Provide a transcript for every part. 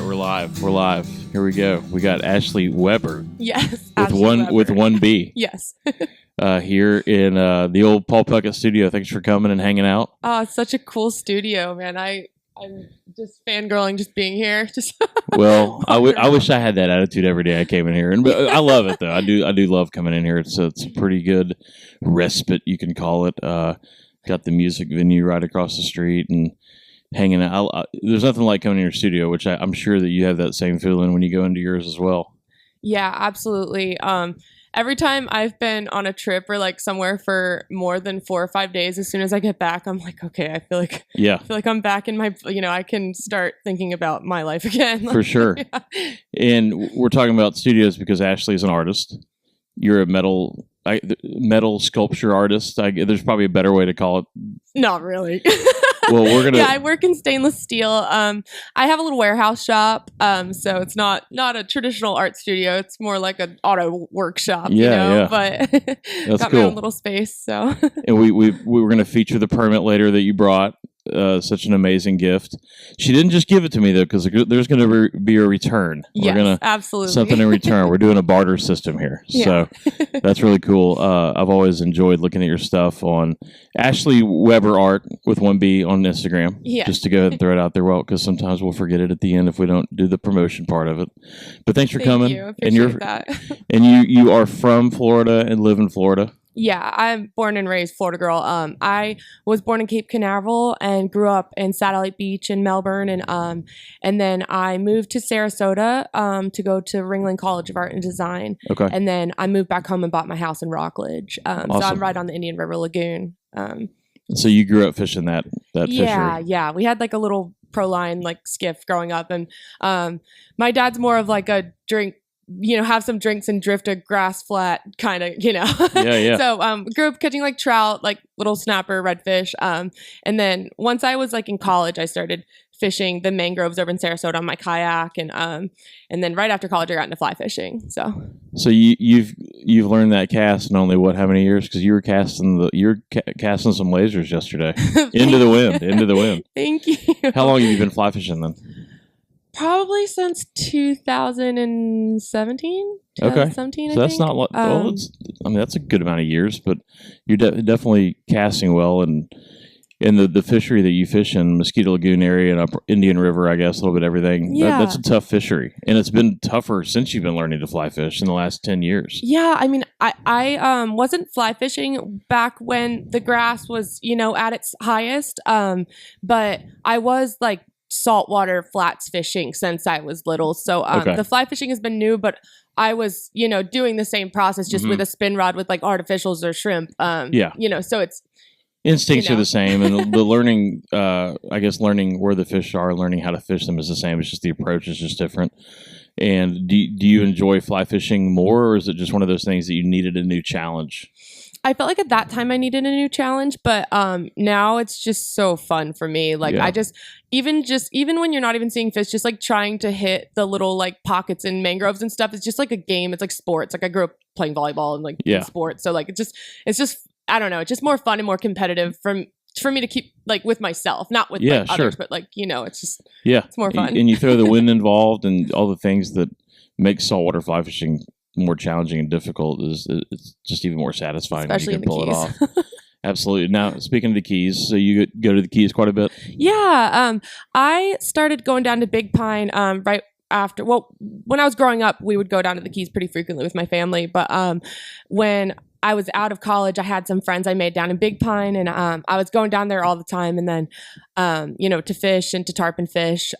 we're live. We're live. Here we go. We got Ashley Weber. Yes, with one B. Yes. Here in the old Paul Puckett studio. Thanks for coming and hanging out. Oh, it's such a cool studio, man. I'm just fangirling just being here. Just Well, I wish I had that attitude every day I came in here, and I love it though. I do love coming in here. It's a pretty good respite, you can call it. Got the music venue right across the street and hanging out. There's nothing like coming in your studio, which I'm sure that you have that same feeling when you go into yours as well. Yeah, absolutely. Every time I've been on a trip or like somewhere for more than 4 or 5 days, as soon as I get back, I'm like, okay, I feel like I'm back in my, I can start thinking about my life again. For sure. Yeah. And we're talking about studios because Ashley is an artist. You're a metal sculpture artist. There's probably a better way to call it. Not really. Well, we're gonna. Yeah, I work in stainless steel. I have a little warehouse shop, so it's not a traditional art studio. It's more like an auto workshop. Yeah. But That's got cool. my own little space. So. And we were gonna feature the permit later that you brought. Such an amazing gift. She didn't just give it to me though, because there's going to be a return. Yes, we're gonna absolutely something in return. We're doing a barter system here, so that's really cool. I've always enjoyed looking at your stuff on Ashley Weber Art with 1B on Instagram. Yeah. Just to go ahead and throw it out there, well, because sometimes we'll forget it at the end if we don't do the promotion part of it. But thanks for coming. You. Appreciate that. And you are from Florida and live in Florida. Yeah, I'm born and raised Florida girl. I was born in Cape Canaveral and grew up in Satellite Beach in Melbourne, and then I moved to Sarasota to go to Ringling College of Art and Design. Okay. And then I moved back home and bought my house in Rockledge. Awesome. So I'm right on the Indian River Lagoon. So you grew up fishing that fishery. Yeah. We had like a little Proline like skiff growing up, and my dad's more of like a drink. Have some drinks and drift a grass flat kind of, Yeah. So grew up catching like trout, like little snapper, redfish. And then once I was like in college, I started fishing the mangroves over in Sarasota on my kayak, and then right after college, I got into fly fishing. So you've learned that cast in only how many years? Because you were casting some lasers yesterday into the wind. Thank you. How long have you been fly fishing then? Probably since 2017. Okay. So that's not that's a good amount of years, but you're definitely casting well, and in the fishery that you fish in, Mosquito Lagoon area and up Indian River, I guess, a little bit everything. Yeah. That's a tough fishery, and it's been tougher since you've been learning to fly fish in the last 10 years. Yeah, I mean, I wasn't fly fishing back when the grass was, at its highest, but I was like saltwater flats fishing since I was little. So the fly fishing has been new, but I was, doing the same process just with a spin rod with like artificials or shrimp. So it's instincts are the same, and the learning, learning where the fish are, learning how to fish them is the same. It's just the approach is just different. And do you enjoy fly fishing more, or is it just one of those things that you needed a new challenge? I felt like at that time I needed a new challenge, but now it's just so fun for me. Like I just even when you're not even seeing fish, just like trying to hit the little like pockets in mangroves and stuff, it's just like a game. It's like sports. Like I grew up playing volleyball and like in sports, so like it's just I don't know. It's just more fun and more competitive for me to keep like with myself, not with like, others, but like it's just it's more fun. And you throw the wind involved and all the things that make saltwater fly fishing more challenging and difficult. It's just even more satisfying, especially when you can pull it off. Absolutely. Now, speaking of the Keys, so you go to the Keys quite a bit? Yeah. I started going down to Big Pine right after. Well, when I was growing up, we would go down to the Keys pretty frequently with my family. But when I was out of college, I had some friends I made down in Big Pine, and I was going down there all the time, and then to fish and to tarpon fish.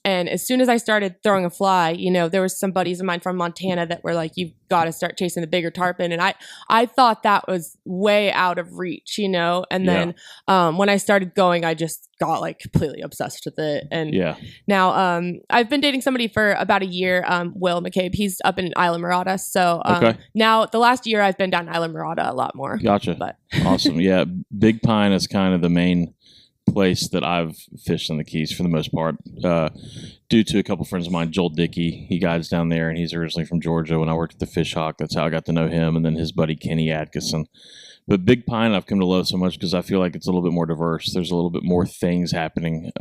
And as soon as I started throwing a fly, there was some buddies of mine from Montana that were like, you've got to start chasing the bigger tarpon. And I thought that was way out of reach, And then when I started going, I just got like completely obsessed with it. And now I've been dating somebody for about a year, Will McCabe. He's up in Isla Mirada. So now the last year I've been down Isla Mirada a lot more. Gotcha. But awesome. Yeah. Big Pine is kind of the main place that I've fished in the Keys for the most part, due to a couple friends of mine. Joel Dickey, he guides down there, and he's originally from Georgia. When I worked at the Fish Hawk, that's how I got to know him, and then his buddy Kenny Atkinson. But Big Pine I've come to love so much because I feel like it's a little bit more diverse. There's a little bit more things happening.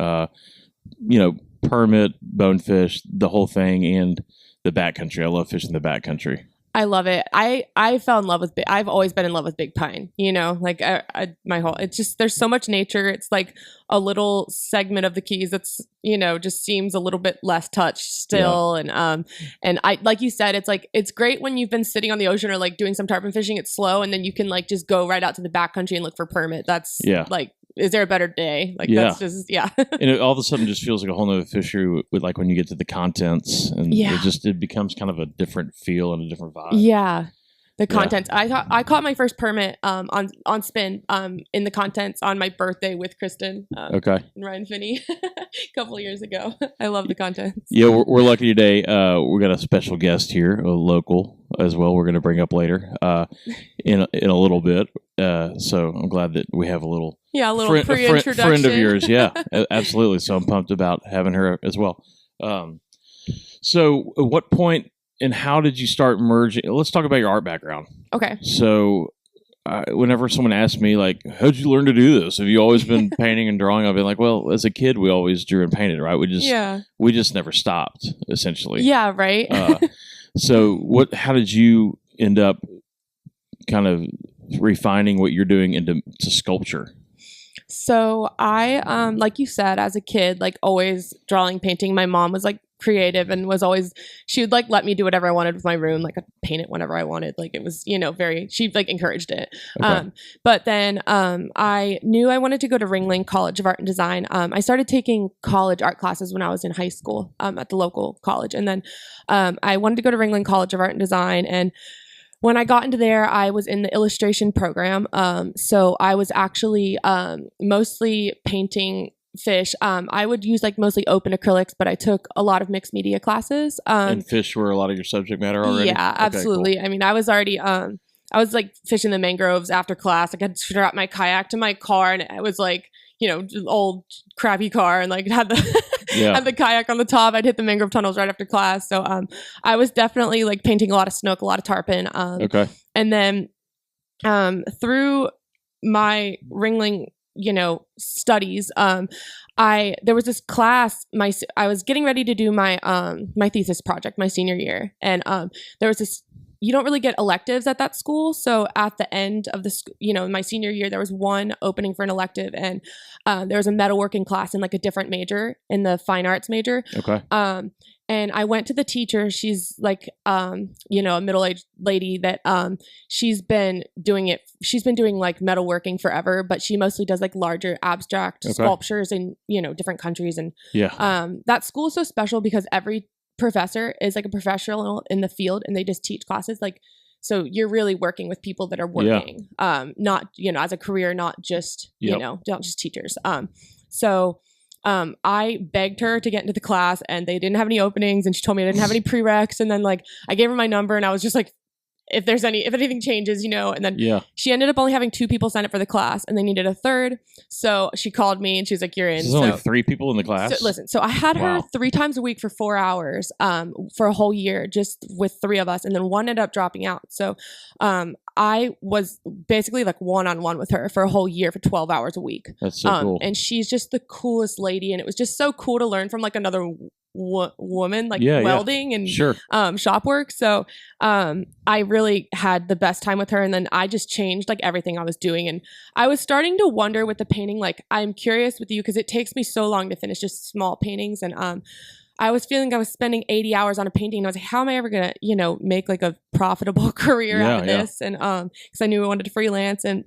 permit, bonefish, the whole thing, and the backcountry. I love fishing the backcountry. I love it. I fell in love with, I've always been in love with Big Pine, like my whole, it's just, there's so much nature. It's like a little segment of the Keys that's, just seems a little bit less touched still. Yeah. And I, like you said, it's like, it's great when you've been sitting on the ocean or like doing some tarpon fishing, it's slow. And then you can like just go right out to the backcountry and look for permit. That's like, is there a better day? Like that's just, and it all of a sudden just feels like a whole nother fishery with like when you get to the contents and it becomes kind of a different feel and a different vibe. Yeah. The contents. I caught my first permit on spin in the contents on my birthday with Christin and Ryan Finney a couple of years ago. I love the contents. Yeah, we're lucky today. We got a special guest here, a local as well. We're going to bring up later in a little bit. So I'm glad that we have a little pre-introduction friend of yours. Yeah, absolutely. So I'm pumped about having her as well. So at what point and how did you start merging? Let's talk about your art background. Okay. So whenever someone asks me, like, how'd you learn to do this? Have you always been painting and drawing? I've been like, well, as a kid, we always drew and painted, right? We just never stopped, essentially. Yeah, right. So how did you end up kind of refining what you're doing into sculpture? So I, like you said, as a kid, like always drawing, painting. My mom was like creative and she would like let me do whatever I wanted with my room. Like I'd paint it whenever I wanted. Like it was, she like encouraged it. Okay. But then I knew I wanted to go to Ringling College of Art and Design. I started taking college art classes when I was in high school at the local college. And then I wanted to go to Ringling College of Art and Design. And when I got into there, I was in the illustration program. So I was actually mostly painting fish. I would use like mostly open acrylics, but I took a lot of mixed media classes. And fish were a lot of your subject matter already? Yeah, absolutely. Cool. I mean, I was already, I was like fishing the mangroves after class. Like I'd strap my kayak to my car and it was like, old crappy car and like had the had the kayak on the top. I'd hit the mangrove tunnels right after class. So I was definitely like painting a lot of snook, a lot of tarpon. And then through my Ringling studies, there was this class, I was getting ready to do my my thesis project my senior year, and there was this, you don't really get electives at that school. So at the end of the my senior year, there was one opening for an elective, and there was a metalworking class in like a different major, in the fine arts major. And I went to the teacher. She's like, a middle-aged lady that she's been doing like metalworking forever, but she mostly does like larger abstract sculptures in, different countries. And that school is so special because every professor is like a professional in the field and they just teach classes. Like, so you're really working with people that are working, not, as a career, not just, not just teachers. So I begged her to get into the class and they didn't have any openings and she told me I didn't have any prereqs. And then like, I gave her my number and I was just like, if anything changes, and then she ended up only having 2 people sign up for the class and they needed a third. So she called me and she was like, you're in. There's only 3 people in the class? So I had her 3 times a week for 4 hours for a whole year, just with 3 of us. And then one ended up dropping out. So I was basically like one-on-one with her for a whole year for 12 hours a week. That's so cool. And she's just the coolest lady. And it was just so cool to learn from like another woman, like welding and shop work. So I really had the best time with her. And then I just changed like everything I was doing. And I was starting to wonder with the painting, like I'm curious with you because it takes me so long to finish just small paintings. And I was feeling I was spending 80 hours on a painting. And I was like, how am I ever going to, make like a profitable career out of this? And because I knew I wanted to freelance. And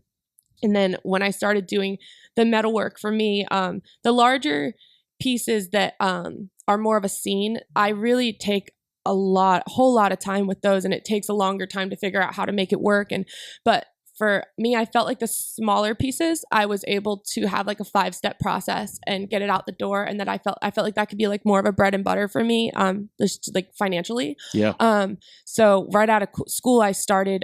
then when I started doing the metalwork for me, the larger pieces that are more of a scene, I really take a whole lot of time with those, and it takes a longer time to figure out how to make it work. But for me, I felt like the smaller pieces, I was able to have like a 5-step process and get it out the door, and that I felt like that could be like more of a bread and butter for me, just like financially. So right out of school, I started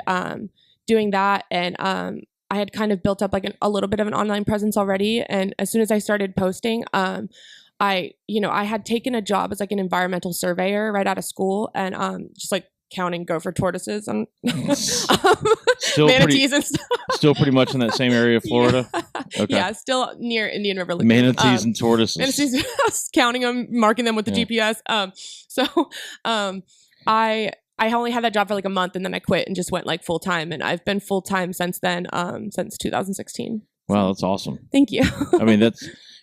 doing that, and I had kind of built up like a little bit of an online presence already. And as soon as I started posting, I had taken a job as like an environmental surveyor right out of school, and just like counting gopher tortoises and manatees and stuff. Still pretty much in that same area of Florida. Okay. Yeah, still near Indian River Lagoon. Manatees and tortoises. Manatees, I was counting them, marking them with the GPS. I only had that job for like a month, and then I quit and just went like full time, and I've been full time since then, since 2016. Wow, that's awesome. Thank you. I mean,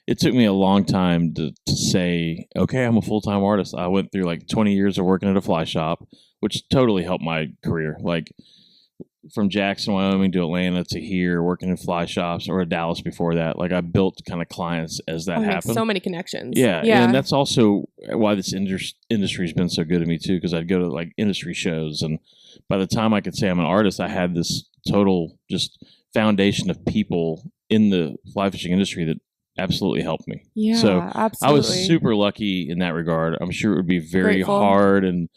it took me a long time to say, okay, I'm a full-time artist. I went through like 20 years of working at a fly shop, which totally helped my career. Like from Jackson, Wyoming to Atlanta to here, working in fly shops, or Dallas before that. Like I built kind of clients as that happened. So many connections. Yeah. And that's also why this industry has been so good to me too, because I'd go to like industry shows, and by the time I could say I'm an artist, I had this total just foundation of people in the fly fishing industry that absolutely helped me. Yeah, so absolutely. I was super lucky in that regard. I'm sure it would be very hard and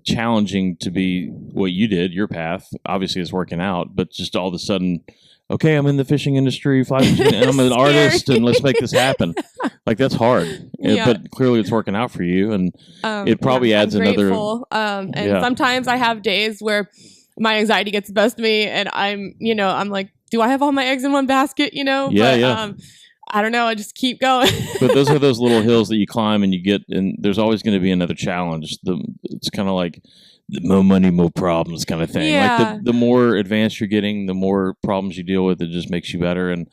challenging to be what you did. Your path obviously is working out, but just all of a sudden, okay, I'm in the fishing industry, fly fishing, and I'm an artist, and let's make this happen. Like that's hard, but clearly it's working out for you, and it probably adds another. And sometimes I have days where my anxiety gets the best of me, and I'm like, do I have all my eggs in one basket? I don't know. I just keep going. But those are those little hills that you climb and you get, and there's always going to be another challenge. It's kind of like the more money, more problems kind of thing. Yeah. Like the more advanced you're getting, the more problems you deal with, it just makes you better and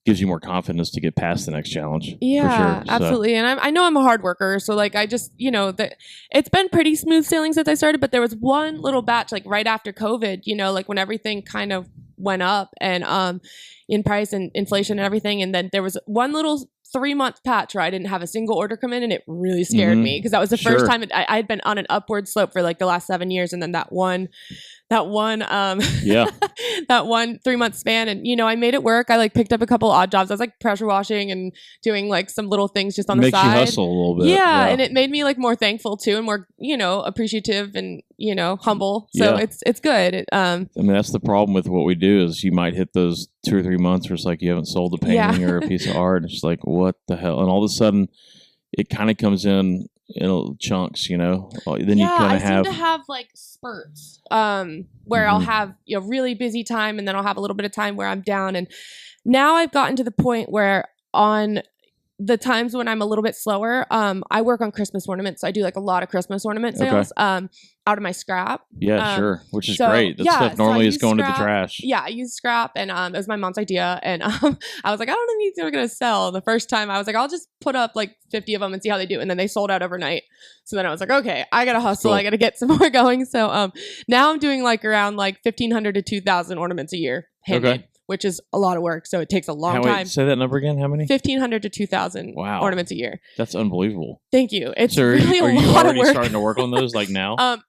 gives you more confidence to get past the next challenge. Yeah, for sure. absolutely. And I know I'm a hard worker. So like, I just, it's been pretty smooth sailing since I started, but there was one little batch, like right after COVID, like when everything kind of went up and, in price and inflation and everything. And then there was one little 3-month patch where I didn't have a single order come in, and it really scared me because that was the first time I had been on an upward slope for like the last 7 years. And then that one that 3-month span, and I made it work. I like picked up a couple odd jobs. I was like pressure washing and doing like some little things just on the side. Makes you hustle a little bit. Yeah, and it made me like more thankful too, and more appreciative and humble. So it's good. I mean, that's the problem with what we do is you might hit those 2 or 3 months where it's like you haven't sold a painting or a piece of art. And it's like, what the hell? And all of a sudden, it kind of comes in chunks, Then you kind of seem to have like spurts, where I'll have really busy time, and then I'll have a little bit of time where I'm down. And now I've gotten to the point where on the times when I'm a little bit slower, I work on Christmas ornaments. So I do like a lot of Christmas ornament sales out of my scrap. Yeah, sure. Which is great. That stuff normally is going to the trash. Yeah, I use scrap, and it was my mom's idea. And I was like, I don't know if these are going to sell. The first time I was like, I'll just put up like 50 of them and see how they do. And then they sold out overnight. So then I was like, okay, I got to hustle. Cool. I got to get some more going. So now I'm doing like around like 1,500 to 2,000 ornaments a year, handmade. Okay. Which is a lot of work, so it takes a long time. Say that number again. How many? 1,500 to 2,000 ornaments a year. That's unbelievable. Thank you. It's so really a lot of work. Are you already starting to work on those like now?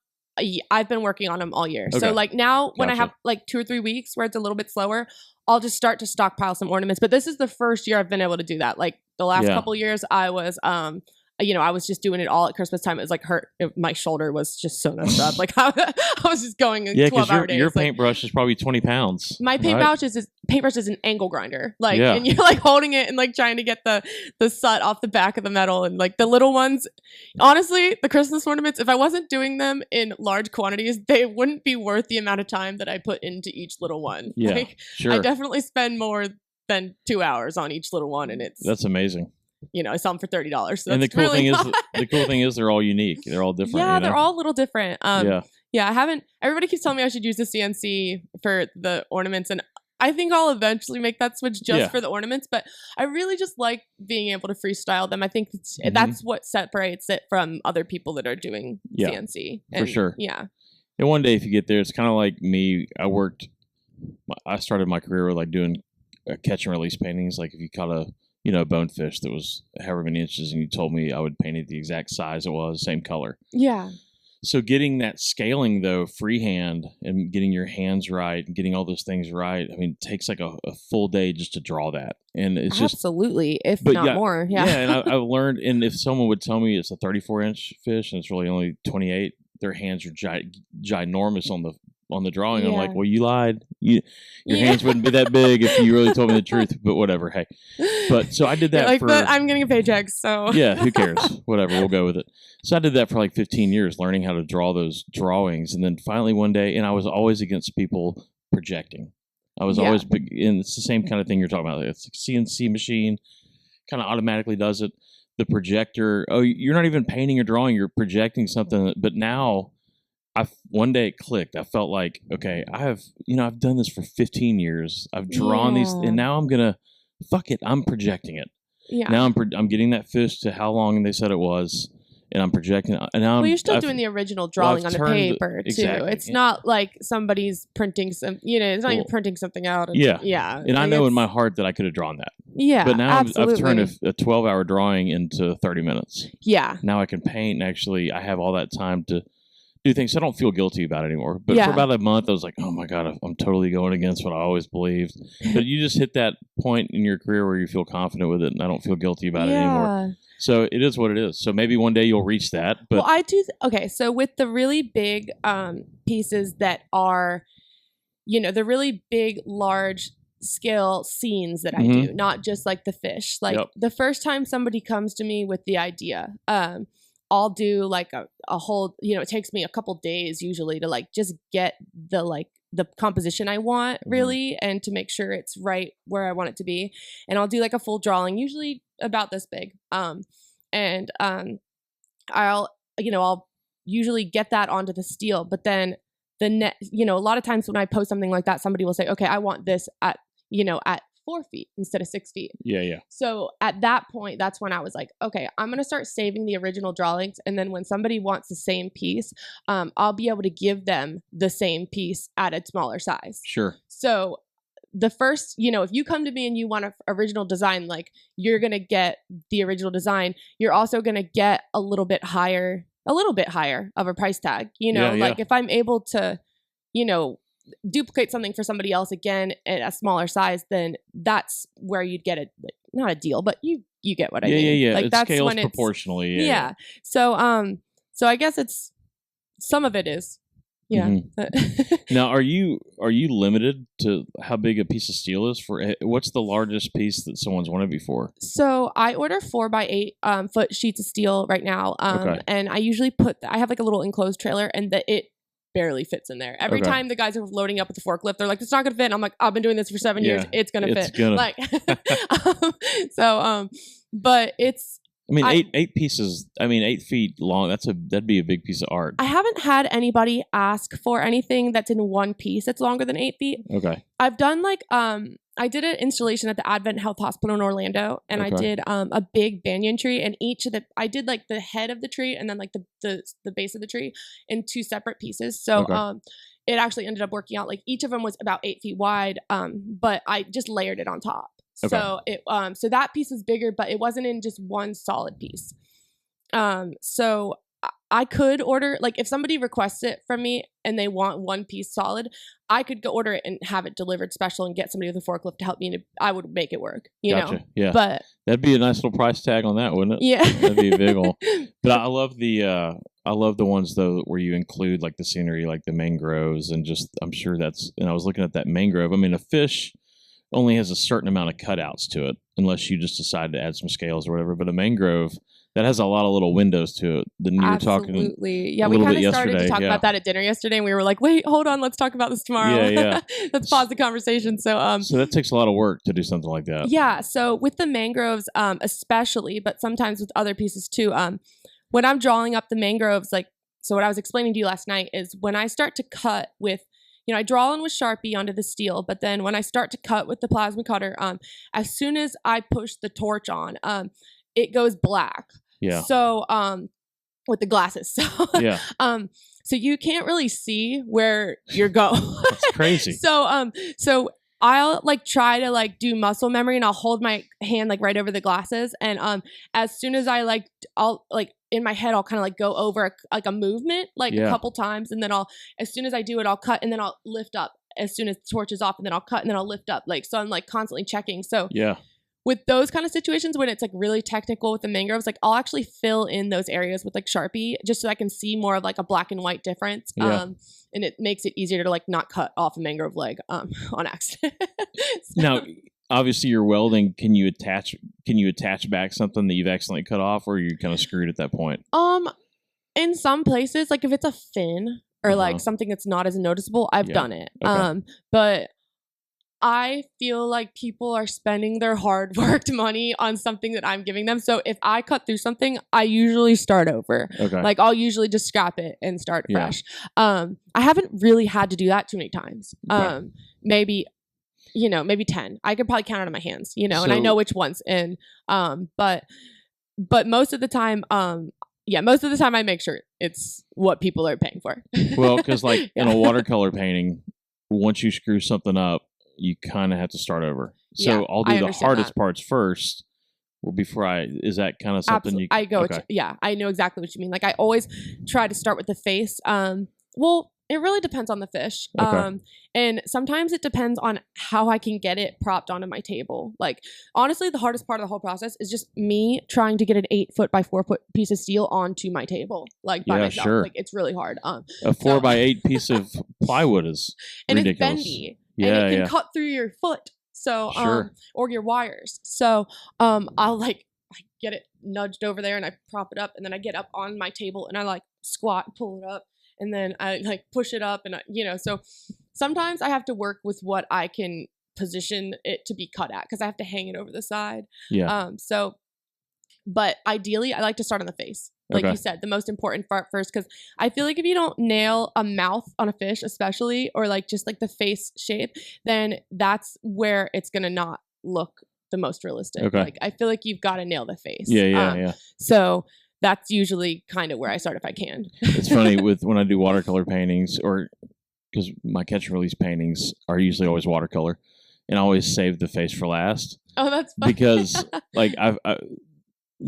I've been working on them all year. Okay. So like now when I have like 2 or 3 weeks where it's a little bit slower, I'll just start to stockpile some ornaments. But this is the first year I've been able to do that. Like the last couple years, I was I was just doing it all at Christmas time. It was like my shoulder was just so messed up. Like I was just going 12-hour days. Your paintbrush is probably 20 pounds. My paintbrush is an angle grinder. Like, and you're like holding it and like trying to get the soot off the back of the metal, and like the little ones. Honestly, the Christmas ornaments, if I wasn't doing them in large quantities, they wouldn't be worth the amount of time that I put into each little one. Yeah, like, sure. I definitely spend more than 2 hours on each little one, and that's amazing. I sell them for $30. So and the cool thing is they're all unique. They're all different. Yeah, they're all a little different. Everybody keeps telling me I should use the CNC for the ornaments, and I think I'll eventually make that switch just for the ornaments, but I really just like being able to freestyle them. I think that's what separates it from other people that are doing CNC. For sure. Yeah. And one day if you get there, it's kind of like me. I started my career with like doing catch and release paintings. Like if you caught a bonefish that was however many inches, and you told me I would paint it the exact size it was, same color. Yeah. So getting that scaling though, freehand, and getting your hands right and getting all those things right, I mean, it takes like a full day just to draw that. And it's absolutely, if not more. Yeah. Yeah. And I've learned, and if someone would tell me it's a 34-inch fish and it's really only 28, their hands are ginormous on the drawing. I'm like, well, you lied. Your hands wouldn't be that big if you really told me the truth, but whatever. Hey, but so I did that but I'm getting a paycheck, so yeah, who cares? Whatever, we'll go with it. So I did that for like 15 years, learning how to draw those drawings. And then finally one day, and I was always against people projecting. I was always big, and it's the same kind of thing you're talking about. It's a CNC machine, kind of automatically does it. The projector, you're not even painting or drawing, you're projecting something. But now, one day it clicked. I felt like, okay, I've done this for 15 years. I've drawn these, and now I'm gonna, fuck it, I'm projecting it. Yeah. Now I'm getting that fish to how long they said it was, and I'm projecting. And now you're still doing the original drawing on the paper too. Exactly. It's not like somebody's printing some. It's not you're printing something out. Yeah. And I know in my heart that I could have drawn that. Yeah, but now I've turned a 12-hour drawing into 30 minutes. Yeah. Now I can paint, and actually I have all that time to do things. So I don't feel guilty about it anymore. But for about a month, I was like, oh my God, I'm totally going against what I always believed. But you just hit that point in your career where you feel confident with it, and I don't feel guilty about it anymore. So it is what it is. So maybe one day you'll reach that. But well, I do. Okay, so with the really big pieces that are, the really big, large scale scenes that I do, not just like the fish. Like the first time somebody comes to me with the idea, I'll do like a whole, it takes me a couple days usually to like just get the composition I want really, and to make sure it's right where I want it to be. And I'll do like a full drawing, usually about this big. I'll usually get that onto the steel, but then a lot of times when I post something like that, somebody will say, okay, I want this at 4 feet instead of 6 feet. Yeah. So at that point, that's when I was like, okay, I'm going to start saving the original drawings. And then when somebody wants the same piece, I'll be able to give them the same piece at a smaller size. Sure. So the first, if you come to me and you want an original design, like you're going to get the original design. You're also going to get a little bit higher of a price tag, like if I'm able to, duplicate something for somebody else again at a smaller size, then that's where you'd get not a deal, but you get what I mean. Yeah. Like it that's scales when it's proportionally. Yeah. So I guess it's some of it is. Yeah. Mm-hmm. Now, are you limited to how big a piece of steel is what's the largest piece that someone's wanted before? So I order 4x8 foot sheets of steel right now. And I usually I have like a little enclosed trailer, and it barely fits in there. Every time the guys are loading up with the forklift, they're like, it's not gonna fit. And I'm like, I've been doing this for 7 years. It's gonna fit. Like, but it's, I mean, 8 pieces. I mean, 8 feet long. That'd be a big piece of art. I haven't had anybody ask for anything that's in one piece that's longer than 8 feet. Okay. I've done like I did an installation at the Advent Health Hospital in Orlando, and I did a big banyan tree, and I did like the head of the tree and then like the base of the tree in 2 separate pieces. So it actually ended up working out. Like each of them was about 8 feet wide, but I just layered it on top. Okay. So so that piece was bigger, but it wasn't in just one solid piece. So I could order, like if somebody requests it from me and they want one piece solid, I could go order it and have it delivered special and get somebody with a forklift to help me. I would make it work, you know? Yeah. But that'd be a nice little price tag on that, wouldn't it? Yeah. That'd be a big one. But I love the ones though where you include like the scenery, like the mangroves, and I'm sure and I was looking at that mangrove. I mean, a fish only has a certain amount of cutouts to it, unless you just decide to add some scales or whatever. But a mangrove, that has a lot of little windows to it. Then you were talking. Absolutely. Yeah, we kind of started to talk about that at dinner yesterday, and we were like, wait, hold on, let's talk about this tomorrow. Yeah. Let's pause the conversation. So that takes a lot of work to do something like that. Yeah. So with the mangroves, especially, but sometimes with other pieces too, when I'm drawing up the mangroves, so what I was explaining to you last night is when I start to cut with, I draw in with Sharpie onto the steel, but then when I start to cut with the plasma cutter, as soon as I push the torch on, it goes black. Yeah. So, with the glasses. So, yeah. So you can't really see where you're going. That's crazy. So I'll try to do muscle memory, and I'll hold my hand right over the glasses. And as soon as I'll in my head, I'll kind of go over a movement a couple times, and then as soon as I do it, I'll cut, and then I'll lift up as soon as the torch is off, and then I'll cut, and then I'll lift up. So I'm constantly checking. So yeah. With those kind of situations when it's really technical with the mangroves, I'll actually fill in those areas with Sharpie just so I can see more of a black and white difference. Yeah. And it makes it easier to not cut off a mangrove leg on accident. Now, obviously you're welding. Can you attach back something that you've accidentally cut off, or are you kind of screwed at that point? In some places, if it's a fin or something that's not as noticeable, I've done it. Okay. But I feel like people are spending their hard worked money on something that I'm giving them. So if I cut through something, I usually start over. Okay. Like I'll usually just scrap it and start Yeah. fresh. I haven't really had to do that too many times. Okay. Maybe 10. I could probably count it on my hands, and I So- know which ones. And but most of the time, most of the time I make sure it's what people are paying for. Well, because like in Yeah. a watercolor painting, once you screw something up, you kind of have to start over. So Yeah, I'll I do the understand hardest that. parts first. Well, is that kind of something Absolutely. you? I go. Okay. I know exactly what you mean. Like I always try to start with the face. Well, it really depends on the fish. Okay. And sometimes it depends on how I can get it propped onto my table. Like honestly, the hardest part of the whole process is just me trying to get an 8 by 4 piece of steel onto my table, like by Yeah, myself. sure. Like it's really hard. A 4x8 piece of plywood is and ridiculous. it's bendy, Yeah, and it can yeah. cut through your foot. So Sure. or your wires. So I'll like I get it nudged over there and I prop it up, and then I get up on my table and I like squat, pull it up, and then I like push it up, and so sometimes I have to work with what I can position it to be cut at because I have to hang it over the side. Yeah. But ideally I like to start on the face. Like Okay. you said, the most important part first, because I feel like if you don't nail a mouth on a fish, especially, or like just like the face shape, then that's where it's gonna not look the most realistic. Okay. Like I feel like you've got to nail the face. Yeah. So that's usually kind of where I start if I can. It's funny when I do watercolor paintings, or because my catch and release paintings are usually always watercolor, and I always save the face for last Oh, that's funny. because like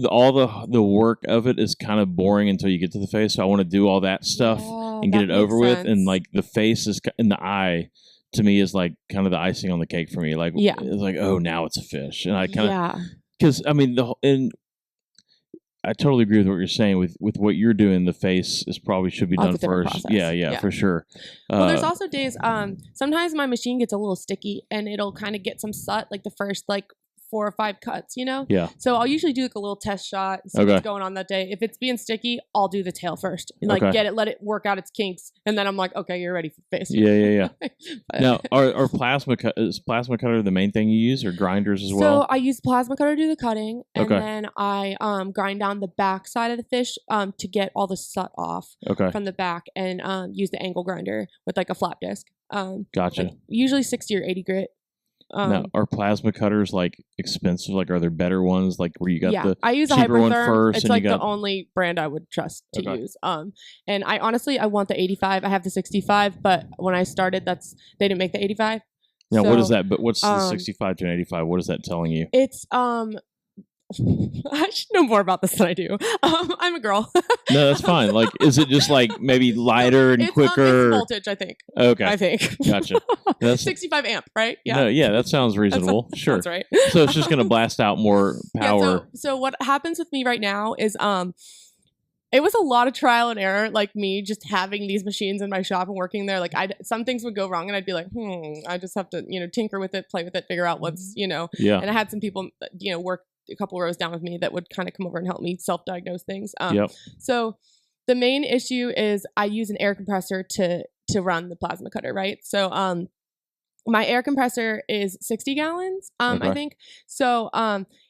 all the work of it is kind of boring until you get to the face. So I want to do all that stuff and get it over with, and like the face is in the eye. To me, is like kind of the icing on the cake for me. Like, Yeah. it's like, oh, now it's a fish, and I kind of Yeah. because I mean and I totally agree with what you're saying. With what you're doing, the face should be That's done a different first. process. Yeah, for sure. Well, there's also days, sometimes my machine gets a little sticky and it'll kind of get some soot, like the first like 4 or 5 cuts, Yeah. So I'll usually do like a little test shot and see Okay. what's going on that day. If it's being sticky, I'll do the tail first and like Okay. let it work out its kinks, and then I'm like, okay, you're ready for the face. Yeah. But- Now, are plasma cutter the main thing you use, or grinders as So well? I use plasma cutter to do the cutting, and Okay. then I grind down the back side of the fish to get all the soot off Okay, from the back, and use the angle grinder with like a flat disc. gotcha. Like usually 60 or 80 grit. Now, are plasma cutters like expensive? Like, are there better ones? Like, where you got the I use a cheaper one Hypertherm. first, It's and like you got the only brand I would trust to Okay. use. And I honestly want the 85. I have the 65, but when I started, they didn't make the 85. now what is So, that? But what's the um, 65 to an 85? What is that telling you? It's I should know more about this than I do. I'm a girl. No, that's fine. Like, is it just like maybe lighter and It's quicker? it's voltage, I think. Okay, I think. gotcha. That's 65 amp, right? Yeah. No, yeah, that sounds reasonable. Sure. That's right. So it's just going to blast out more power. Yeah, so what happens with me right now is it was a lot of trial and error, like me just having these machines in my shop and working there. Like some things would go wrong and I'd be like, I just have to, tinker with it, play with it, figure out what's, Yeah. and I had some people, work a couple rows down with me that would kind of come over and help me self-diagnose things. Yep. So the main issue is I use an air compressor to run the plasma cutter, right? So my air compressor is 60 gallons, Okay. I think. So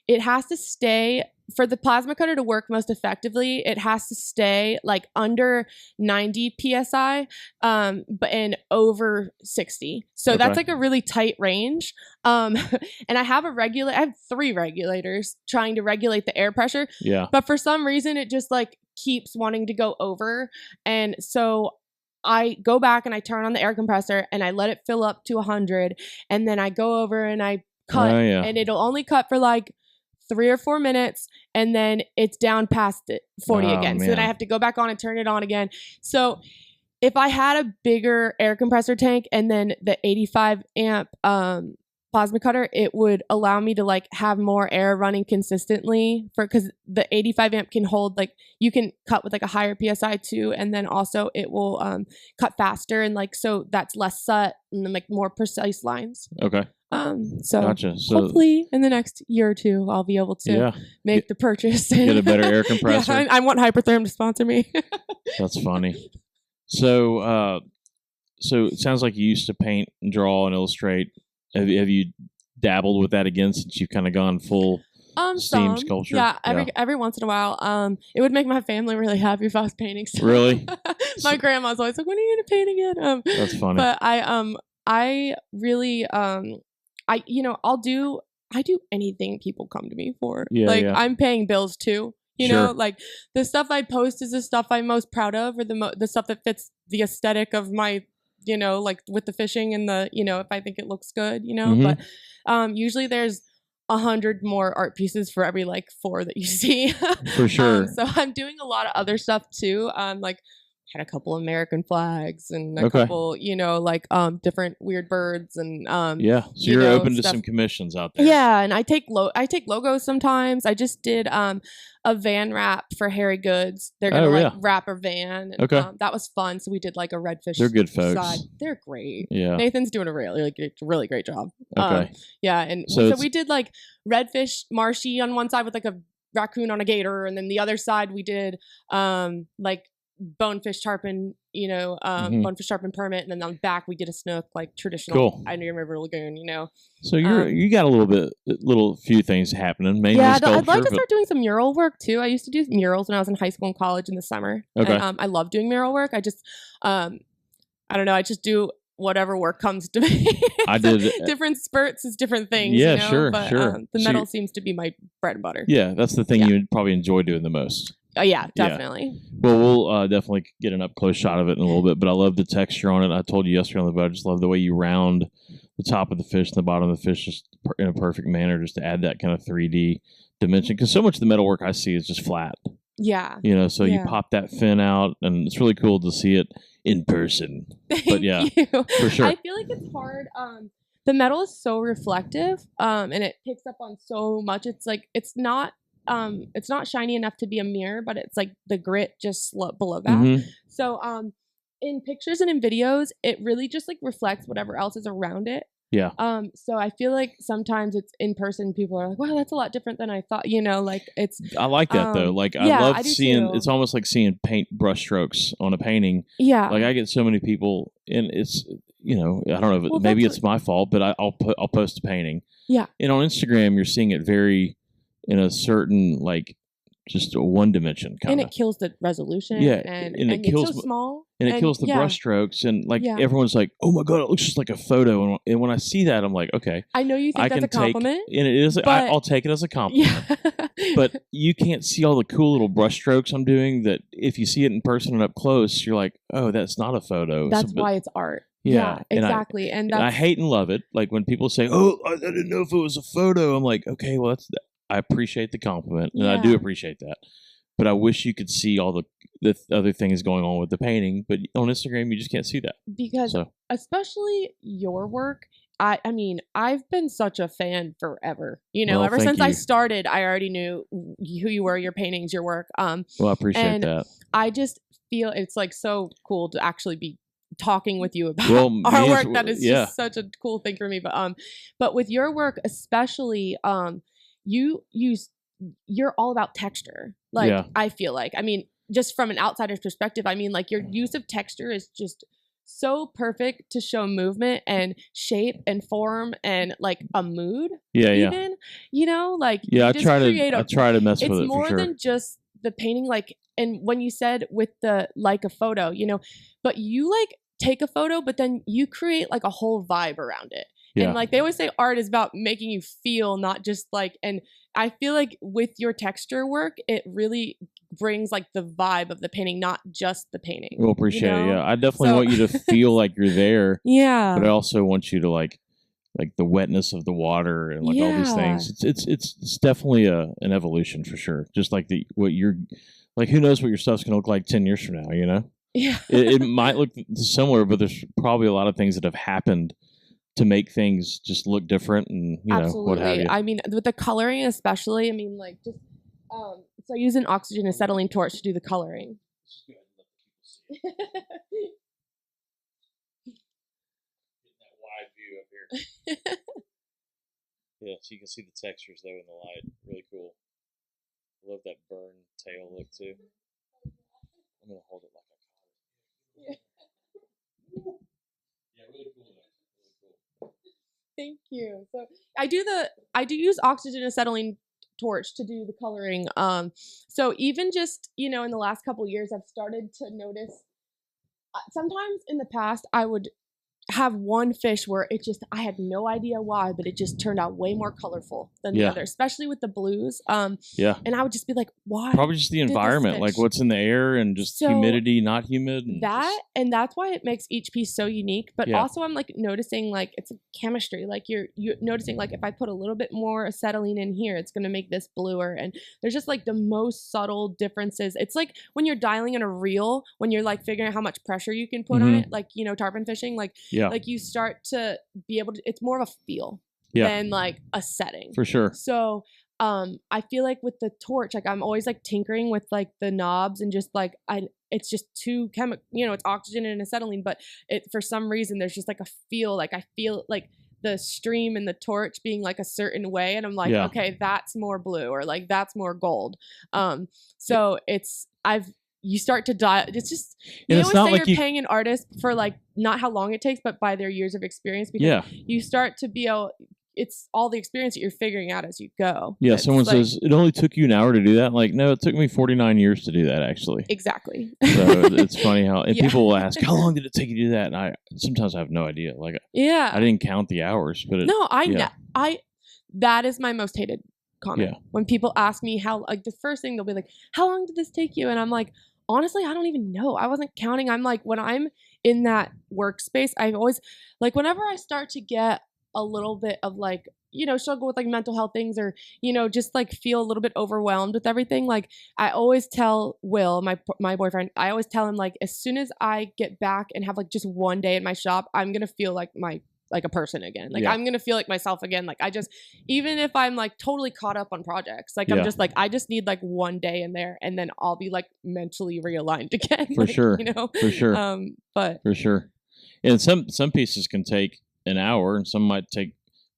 it has to stay, for the plasma cutter to work most effectively, it has to stay like under 90 psi, and over 60. So Okay. that's like a really tight range. And I have I have 3 regulators trying to regulate the air pressure, Yeah. but for some reason it just like keeps wanting to go over. And so I go back and I turn on the air compressor and I let it fill up to 100, and then I go over and I cut, Oh, yeah. and it'll only cut for like 3 or 4 minutes, and then it's down past it 40 Oh, again. So then I man. have to go back on and turn it on again. So if I had a bigger air compressor tank and then the 85 amp plasma cutter, it would allow me to like have more air running consistently, because the 85 amp can hold, like, you can cut with like a higher psi too, and then also it will cut faster, and like, so that's less soot and then like more precise lines. Okay. So Gotcha. So hopefully in the next year or two I'll be able to yeah, make the purchase. get a better air compressor. Yeah, I want Hypertherm to sponsor me. That's funny. So, so it sounds like you used to paint, and draw, and illustrate have you dabbled with that again since you've kind of gone full steam sculpture? Yeah, every once in a while. It would make my family really happy if I was painting stuff. Really? My grandma's always like, "When are you gonna paint again?" That's funny. But I really I do anything people come to me for. Yeah, like yeah. I'm paying bills too. You Sure. know, like the stuff I post is the stuff I'm most proud of, or the stuff that fits the aesthetic of my, like with the fishing and the, if I think it looks good, Mhm. But usually there's 100 more art pieces for every like 4 that you see. For sure. So I'm doing a lot of other stuff too. Like had a couple American flags and a Okay. couple, like different weird birds and Yeah. So you're open to some commissions out there. Yeah, and I take logos sometimes. I just did a van wrap for Harry Goods. They're gonna wrap a van. And, Okay. that was fun. So we did like a redfish. They're good folks. Side. They're great. Yeah. Nathan's doing a really great job. Okay. Yeah, and so we did like redfish marshy on one side with like a raccoon on a gator, and then the other side we did like bonefish tarpon, bonefish tarpon permit, and then on the back we did a snook, like traditional Indian River Lagoon, So you got a little few things happening. Mainly sculpture, I'd like to start doing some mural work too. I used to do murals when I was in high school and college in the summer. Okay. And, I love doing mural work. I just, I don't know. I just do whatever work comes to me. I did different spurts is different things. Yeah, sure. The metal seems to be my bread and butter. Yeah, that's the thing you would probably enjoy doing the most. Oh yeah, definitely. Yeah. Well, we'll definitely get an up close shot of it in a little bit. But I love the texture on it. I told you yesterday on the boat, I just love the way you round the top of the fish and the bottom of the fish just in a perfect manner, just to add that kind of 3D dimension. Because so much of the metalwork I see is just flat. Yeah. So you pop that fin out, and it's really cool to see it in person. Thank you. For sure. I feel like it's hard. The metal is so reflective, and it picks up on so much. It's like it's not shiny enough to be a mirror, but it's like the grit just below that. Mm-hmm. So in pictures and in videos, it really just like reflects whatever else is around it. Yeah. So I feel like sometimes it's in person, people are like, wow, that's a lot different than I thought, like it's. I like that though. Like I love seeing, it's almost like seeing paint brush strokes on a painting. Yeah. Like I get so many people, and it's, I don't know if maybe it's my fault, but I'll post a painting. Yeah. And on Instagram, you're seeing it very in a certain, like, just a one dimension kind of. And it kills the resolution. Yeah. And it kills, it's so small. And it kills the brush strokes. And like everyone's like, oh my God, it looks just like a photo. And when I see that, I'm like, okay. I know you think that's a compliment. And it is. I'll take it as a compliment. Yeah. But you can't see all the cool little brush strokes I'm doing that if you see it in person and up close, you're like, oh, that's not a photo. That's why it's art. Yeah, exactly. And I hate and love it. Like when people say, oh, I didn't know if it was a photo. I'm like, okay, well, I appreciate the compliment, and I do appreciate that. But I wish you could see all the other things going on with the painting. But on Instagram, you just can't see that. Because especially your work, I mean, I've been such a fan forever. Ever since I started, I already knew who you were, your paintings, your work. Well, I appreciate that. I just feel it's like so cool to actually be talking with you about our work. That is just such a cool thing for me. But with your work, especially, you're all about texture. Like I feel like, I mean, just from an outsider's perspective, I mean, like your use of texture is just so perfect to show movement and shape and form and like a mood. Yeah, even, like I try to mess with it. It's more for sure. than just the painting. Like, and when you said with the like a photo, but you like take a photo, but then you create like a whole vibe around it. Yeah. And like they always say art is about making you feel, not just like, and I feel like with your texture work, it really brings like the vibe of the painting, not just the painting. We'll appreciate it. Yeah. I definitely want you to feel like you're there. Yeah. But I also want you to like the wetness of the water and like all these things. It's definitely an evolution for sure. Just like what you're like, who knows what your stuff's going to look like 10 years from now, Yeah. it might look similar, but there's probably a lot of things that have happened to make things just look different and what have you. I mean, with the coloring especially, I mean, like just so I use an oxygen acetylene torch to do the coloring. Getting that wide view up here. Yeah, so you can see the textures though in the light. Really cool. Love that burn tail look too. I'm gonna hold it like I caught it. Yeah, really cool though. Thank you. So I do use oxygen acetylene torch to do the coloring. So even just, in the last couple years, I've started to notice sometimes in the past I would have one fish where I had no idea why, but it just turned out way more colorful than the other, especially with the blues. And I would just be like, why? Probably just the environment, like what's in the air and just humidity, not humid. And that's why it makes each piece so unique. But also I'm like noticing like it's a chemistry. Like you're noticing like if I put a little bit more acetylene in here, it's going to make this bluer. And there's just like the most subtle differences. It's like when you're dialing in a reel, when you're like figuring out how much pressure you can put on it, like, tarpon fishing, like, like you start to be able to, it's more of a feel than like a setting. For sure. So I feel like with the torch, like I'm always like tinkering with like the knobs and just like it's just too chemical, it's oxygen and acetylene, but for some reason there's just like a feel, like I feel like the stream and the torch being like a certain way, and I'm like, okay, that's more blue, or like that's more gold. So you start to die. It's just, you always say like you're paying an artist for like not how long it takes, but by their years of experience, because you start to be able, it's all the experience that you're figuring out as you go. Yeah. Someone says it only took you an hour to do that. Like, no, it took me 49 years to do that actually. Exactly. So it's funny how, and people will ask, how long did it take you to do that? And sometimes I have no idea. Like, I didn't count the hours, but that is my most hated comment. Yeah. When people ask me how, like the first thing they'll be like, how long did this take you? And I'm like, honestly, I don't even know. I wasn't counting. I'm like, when I'm in that workspace, I've always, like, whenever I start to get a little bit of like, struggle with like mental health things, or, just like feel a little bit overwhelmed with everything. Like I always tell Will, my boyfriend, I always tell him like, as soon as I get back and have like just one day in my shop, I'm going to feel like a person again. Like I'm going to feel like myself again. Like even if I'm like totally caught up on projects, like I'm just like, I just need like one day in there and then I'll be like mentally realigned again. For sure. For sure. But for sure. And some pieces can take an hour and some might take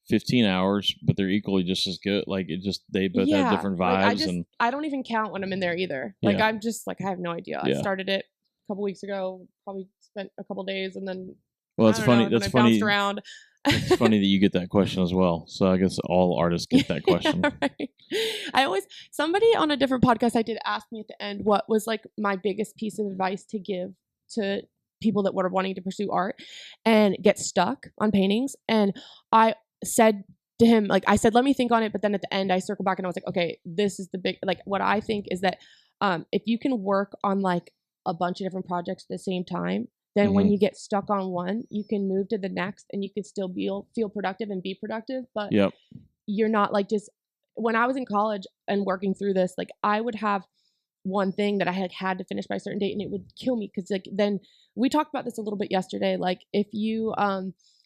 15 hours, but they're equally just as good. Like they both have different vibes. Like I don't even count when I'm in there either. Like I'm just like, I have no idea. I started it a couple weeks ago, probably spent a couple days, and then it's funny. That's funny. Around. It's funny that you get that question as well. So I guess all artists get that question. Right. Somebody on a different podcast I did ask me at the end what was like my biggest piece of advice to give to people that were wanting to pursue art and get stuck on paintings. And I said to him, like, I said, let me think on it. But then at the end I circled back and I was like, okay, this is the big, like what I think is that if you can work on like a bunch of different projects at the same time, then when you get stuck on one, you can move to the next and you can still feel productive and be productive. But you're not like just, when I was in college and working through this, like I would have one thing that I had to finish by a certain date and it would kill me. Cause like, then we talked about this a little bit yesterday. Like if you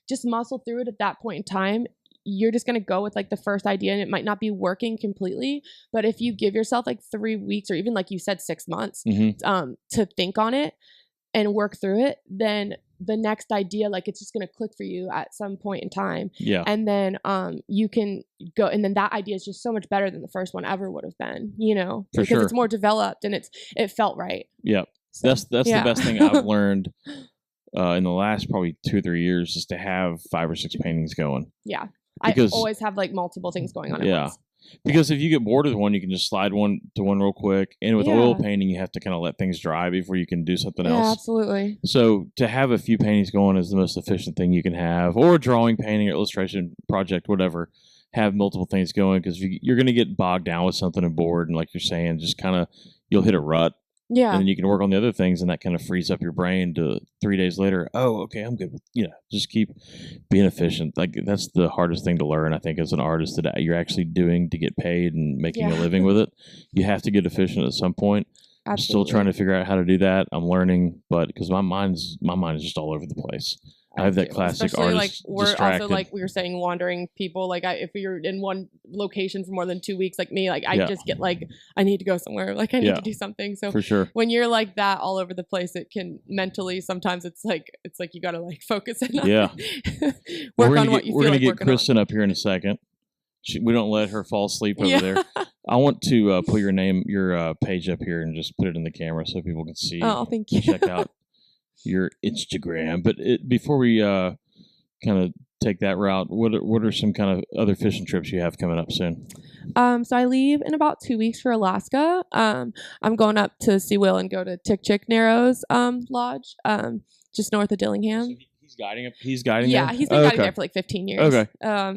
just muscle through it at that point in time, you're just going to go with like the first idea and it might not be working completely. But if you give yourself like 3 weeks or even like you said, 6 months to think on it and work through it, then the next idea, like it's just going to click for you at some point in time. Yeah. And then you can go, and then that idea is just so much better than the first one ever would have been, because it's more developed and it felt right. Yeah. So, that's the best thing I've learned in the last probably 2 or 3 years, is to have 5 or 6 paintings going. Yeah. Because I always have like multiple things going on at once. Because if you get bored with one, you can just slide one to one real quick. And with oil painting, you have to kind of let things dry before you can do something else. Yeah, absolutely. So to have a few paintings going is the most efficient thing you can have. Or a drawing, painting, or illustration project, whatever. Have multiple things going, because you're going to get bogged down with something and bored. And like you're saying, just kind of, you'll hit a rut. Yeah. And then you can work on the other things, and that kind of frees up your brain to 3 days later. Oh, okay, I'm good. Just keep being efficient. Like that's the hardest thing to learn, I think, as an artist, that you're actually doing to get paid and making a living with it. You have to get efficient at some point. Absolutely. I'm still trying to figure out how to do that. I'm learning, but because my mind is just all over the place. I have that classic especially artist like we're distracted. Also like we were saying, wandering people. Like if you're in one location for more than 2 weeks, like me, like I just get like I need to go somewhere. Like I need to do something. So for sure, when you're like that all over the place, it can mentally sometimes it's like you got to like focus in on work on what you feel like working on. We're gonna get Christin up here in a second. We don't let her fall asleep over there. I want to put your page up here and just put it in the camera so people can see. Oh, thank you. Check out your Instagram. But before we kind of take that route, what are some kind of other fishing trips you have coming up soon? So I leave in about 2 weeks for Alaska. I'm going up to see Will and go to Tick Chick Narrows Lodge, just north of Dillingham. So he's guiding. He's guiding. Yeah, there? he's been guiding there for like 15 years. Okay.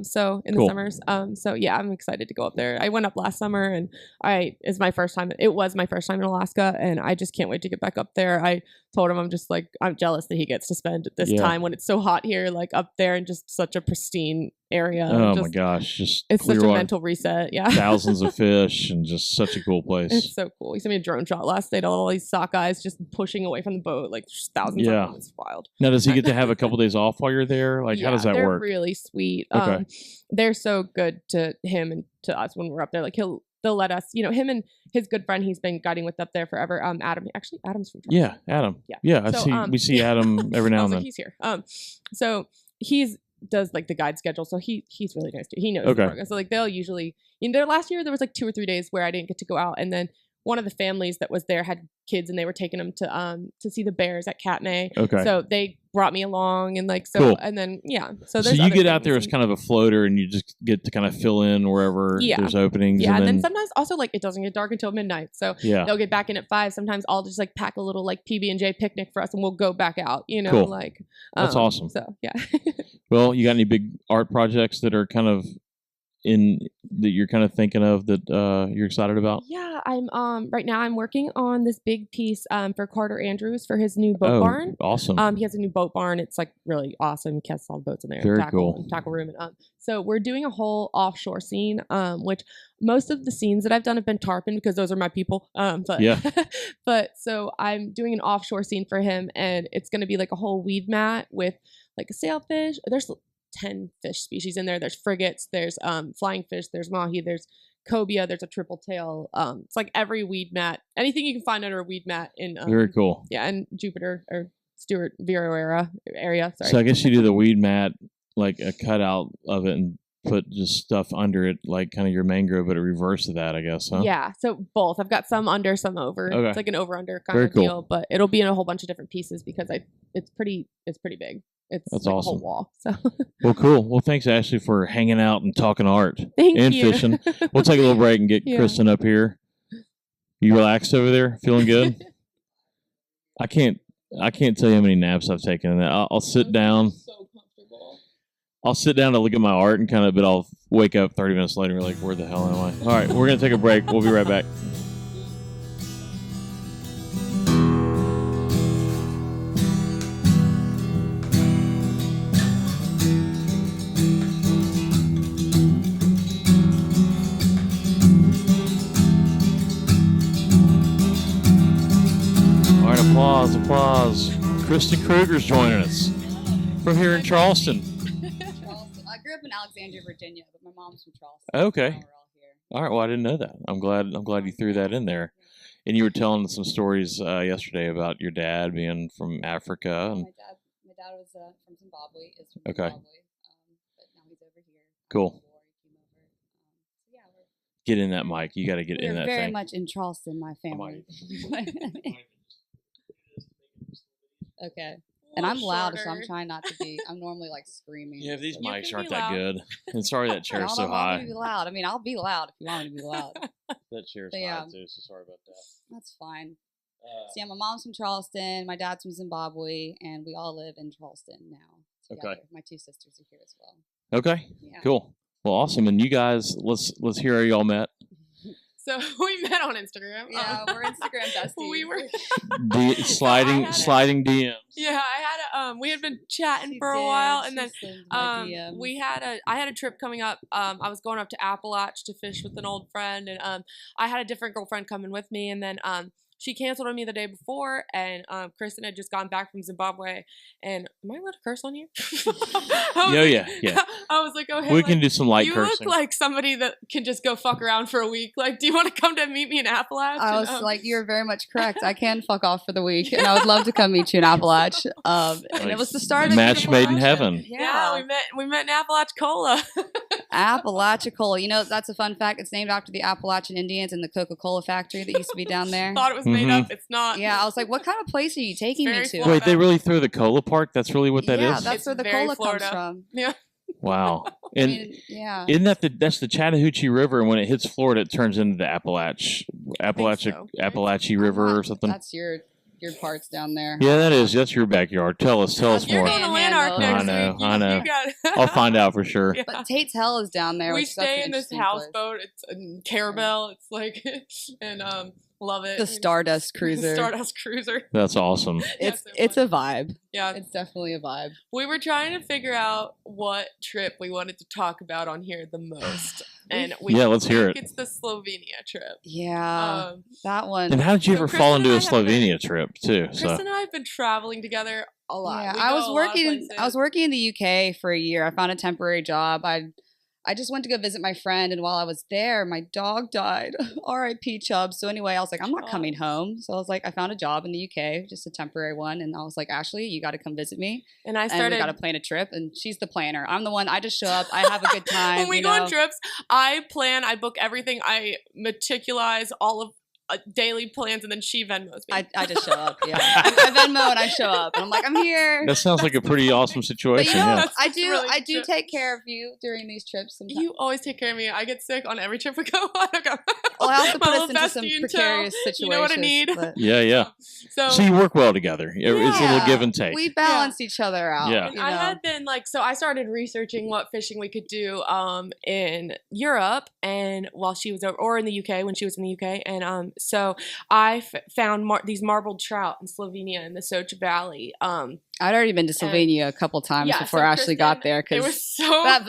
So in Cool. the summers. So yeah, I'm excited to go up there. I went up last summer, and it's my first time. It was my first time in Alaska, and I just can't wait to get back up there. I told him I'm jealous that he gets to spend this time when it's so hot here, like up there in just such a pristine area. Oh my gosh, just it's such a mental reset. Yeah, thousands of fish and just such a cool place. It's so cool. He sent me a drone shot last night. All these sockeyes just pushing away from the boat, like just thousands of them. It's wild. Now, does he get to have a couple days off while you're there? Like, how does that they're work? Really sweet. Okay. They're so good to him and to us when we're up there. Like they'll let us, him and his good friend he's been guiding with up there forever. Adam, actually, Adam's from Charleston. Yeah, Adam. Yeah. We see Adam every now and then. He's here. So he's does like the guide schedule, so he's really nice too. He knows the program. So like they'll usually last year there was like 2 or 3 days where I didn't get to go out, and then one of the families that was there had kids and they were taking them to see the bears at Katmai. Okay. So they brought me along and like cool. And then So you get out there as kind of a floater and you just get to kind of fill in wherever there's openings. Yeah, and then sometimes also like it doesn't get dark until midnight. So they'll get back in at 5. Sometimes I'll just like pack a little like PB&J picnic for us and we'll go back out, cool. like that's awesome. So yeah. Well, you got any big art projects that are kind of that you're kind of thinking of that you're excited about? Yeah, I'm right now I'm working on this big piece for Carter Andrews for his new boat barn. Awesome. He has a new boat barn. It's like really awesome. He has all the boats in there. Very tackle room. And so we're doing a whole offshore scene, which most of the scenes that I've done have been tarpon because those are my people. But so I'm doing an offshore scene for him, and it's going to be like a whole weed mat with like a sailfish. There's 10 fish species in there. There's frigates, there's flying fish, there's mahi, there's cobia, there's a triple tail. It's like every weed mat, anything you can find under a weed mat in very cool. Yeah, and Jupiter or Stewart Vero area. Sorry. So I guess you do the weed mat like a cutout of it and put just stuff under it, like kind of your mangrove, but a reverse of that, I guess, huh? Yeah, so both. I've got some under, some over. Okay. It's like an over-under kind of deal, but it'll be in a whole bunch of different pieces because it's pretty big. That's like awesome. A whole wall. So. Well, cool. Well, thanks, Ashley, for hanging out and talking art and you. Fishing. We'll take a little break and get Christin up here. You relaxed over there? Feeling good? I can't tell you how many naps I've taken in that. I'll sit down. So comfortable. I'll sit down to look at my art and but I'll wake up 30 minutes later and be like, where the hell am I? All right, we're going to take a break. We'll be right back. Applause. Christin Kruger's joining us from here in Charleston. I grew up in Alexandria, Virginia, but my mom's from Charleston. Okay. So we're all here. All right. Well, I didn't know that. I'm glad you threw that in there. And you were telling some stories yesterday about your dad being from Africa. And... My dad was from Zimbabwe. Is from Zimbabwe. But now he's over here. Cool. We're get in that mic. You got to get in that thing. We're very much in Charleston, my family. Okay. And I'm loud, so I'm trying not to be. I'm normally like screaming. Yeah, these mics aren't that good. And sorry that chair's so high. To be loud. I mean, I'll be loud if you want me to be loud. That chair's high too, so sorry about that. That's fine. So yeah, my mom's from Charleston, my dad's from Zimbabwe, and we all live in Charleston now together. Okay. My 2 sisters are here as well. Okay. Yeah. Cool. Well, awesome. And you guys, let's hear how y'all met. So we met on Instagram. Yeah, we're Instagram besties. We were sliding DMs. Yeah, we had been chatting for a while, and then I had a trip coming up. I was going up to Appalachia to fish with an old friend, and I had a different girlfriend coming with me, and then she canceled on me the day before, and Christin had just gone back from Zimbabwe. And am I allowed to curse on here? Yeah. I was like, oh, hey, we can do some light cursing. You look like somebody that can just go fuck around for a week. Like, do you want to come to meet me in Appalachia? I was like, you're very much correct. I can fuck off for the week, and I would love to come meet you in Appalachia. And it was the start of match made in heaven. Yeah, we met in Apalachicola. Apalachicola. You know, that's a fun fact. It's named after the Appalachian Indians and the Coca-Cola factory that used to be down there. Thought it was made up. It's not. Yeah, I was like, what kind of place are you taking me to? Wait, they really threw the cola park? That's really what that is? Yeah, that's where the cola Florida. comes from. Yeah. Wow. I And mean, yeah. isn't that's the Chattahoochee River, and when it hits Florida, it turns into the Appalachian River or something? That's your parts down there. Yeah, that is. That's your backyard. Tell us You're more. going to Lanark next week. I know. You got I'll find out for sure. Yeah. But Tate's Hell is down there. We stay in this houseboat. It's a caravelle. It's like, and love it. The Stardust Cruiser. The Stardust Cruiser. That's awesome. It's a vibe. Yeah, it's definitely a vibe. We were trying to figure out what trip we wanted to talk about on here the most, and let's hear it. It's the Slovenia trip. Yeah, that one. And how did you ever fall into a Slovenia trip too? Kristen and I have been traveling together a lot. Yeah, I was working in the UK for a year. I found a temporary job. I just went to go visit my friend, and while I was there, my dog died. R.I.P. Chubbs. So anyway, I was like, I'm not coming home. So I was like, I found a job in the UK, just a temporary one, and I was like, Ashley, you got to come visit me. And we got to plan a trip, and she's the planner. I'm the one. I just show up. I have a good time. When we go on trips, I plan. I book everything. I meticularize all of daily plans, and then she Venmos me. I just show up. Yeah, I Venmo and I show up, and I'm like, I'm here. That sounds like a pretty awesome situation. But you know, yeah. I do take care of you during these trips. Sometimes. You always take care of me. I get sick on every trip we go on. Well, I also put us into some precarious situations. You know what I need. Yeah. So you work well together. It's a little give and take. We balance each other out. Yeah. I had been so I started researching what fishing we could do in Europe, and while she was over, or in the UK when she was in the UK, and so I found these marbled trout in Slovenia in the Soch Valley. I'd already been to Slovenia a couple times before Ashley got there, because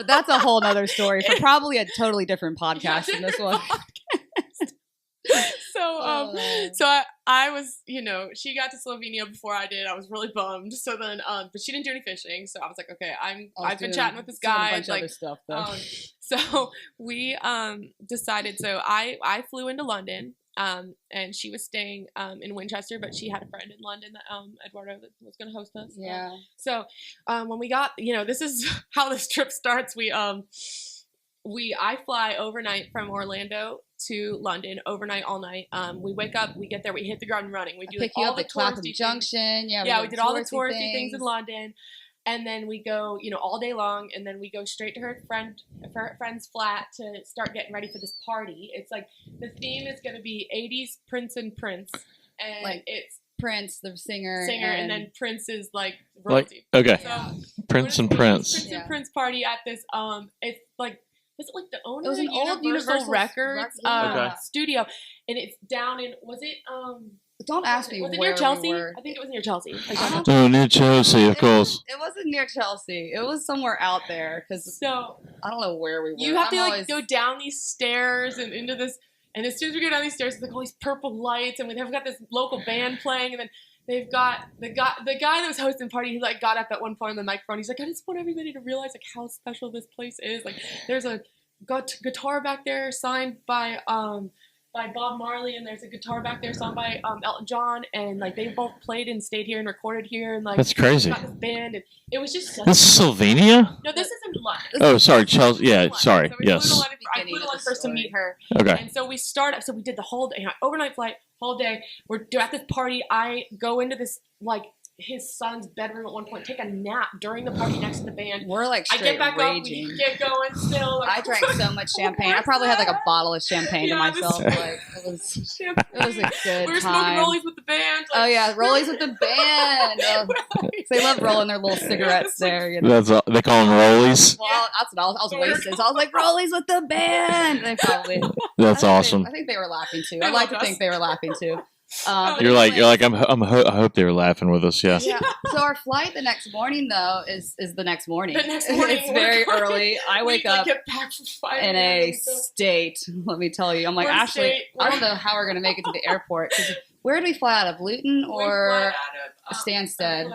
that's a whole nother story for probably a totally different podcast than this one. So I was, she got to Slovenia before I did. I was really bummed. So then, but she didn't do any fishing. So I was like, okay, I've been chatting with this guy. A bunch of other stuff, though. So we decided. So I flew into London. And she was staying in Winchester, but she had a friend in London that Eduardo that was going to host us. Yeah. So when we got, this is how this trip starts. I fly overnight from Orlando to London, overnight, all night. We wake up, we get there, we hit the ground running. We do pick all you up the at Clapham Junction. Yeah, we did all the touristy things in London. And then we go, all day long, and then we go straight to her friend's flat to start getting ready for this party. It's like the theme is going to be 80s Prince and Prince, and it's Prince, the singer, and then Prince is like royalty. Okay, so Prince and Prince. Prince and Prince party at this. It's like. Was it like the owner of old Universal Records studio, and it's down in Don't ask me. Was it near Chelsea? I think it was near Chelsea. Near Chelsea, of course. It wasn't near Chelsea. It was somewhere out there. So I don't know where we were. You have to go down these stairs and into this. And as soon as we go down these stairs, it's like all these purple lights, and they've got this local band playing, and then they've got the guy that was hosting the party. He got up at one point on the microphone. He's like, I just want everybody to realize how special this place is. Like, there's a guitar back there signed by Bob Marley, and there's a guitar back there signed by Elton John, and they both played and stayed here and recorded here, and that's crazy. Got this band, and it was just this is Slovenia. No, this isn't London. Oh, sorry, Chelsea. Yeah, sorry. So yes. I flew to London first to meet her. Okay. And so we did the whole day, overnight flight, whole day. We're at this party. I go into this his son's bedroom at one point, take a nap during the party next to the band. We're straight I get back raging. up, we get going still. I drank so much champagne. I probably had a bottle of champagne to myself. It was a good We were time. smoking rollies with the band. Oh yeah, rollies with the band. They love rolling their little cigarettes there. They call them rollies. Well, that's what I was wasted. So I was like, rollies with the band. They probably. That's awesome. I think they were laughing too. I like to think they were laughing too. You're like I hope they were laughing with us. Yeah. So our flight the next morning though is the next morning. The next morning it's very early. I wake up get back for 5 in a state. Let me tell you. I'm like, Ashley, I don't know how we're gonna make it to the airport. Where do we fly out of? Luton or Stansted?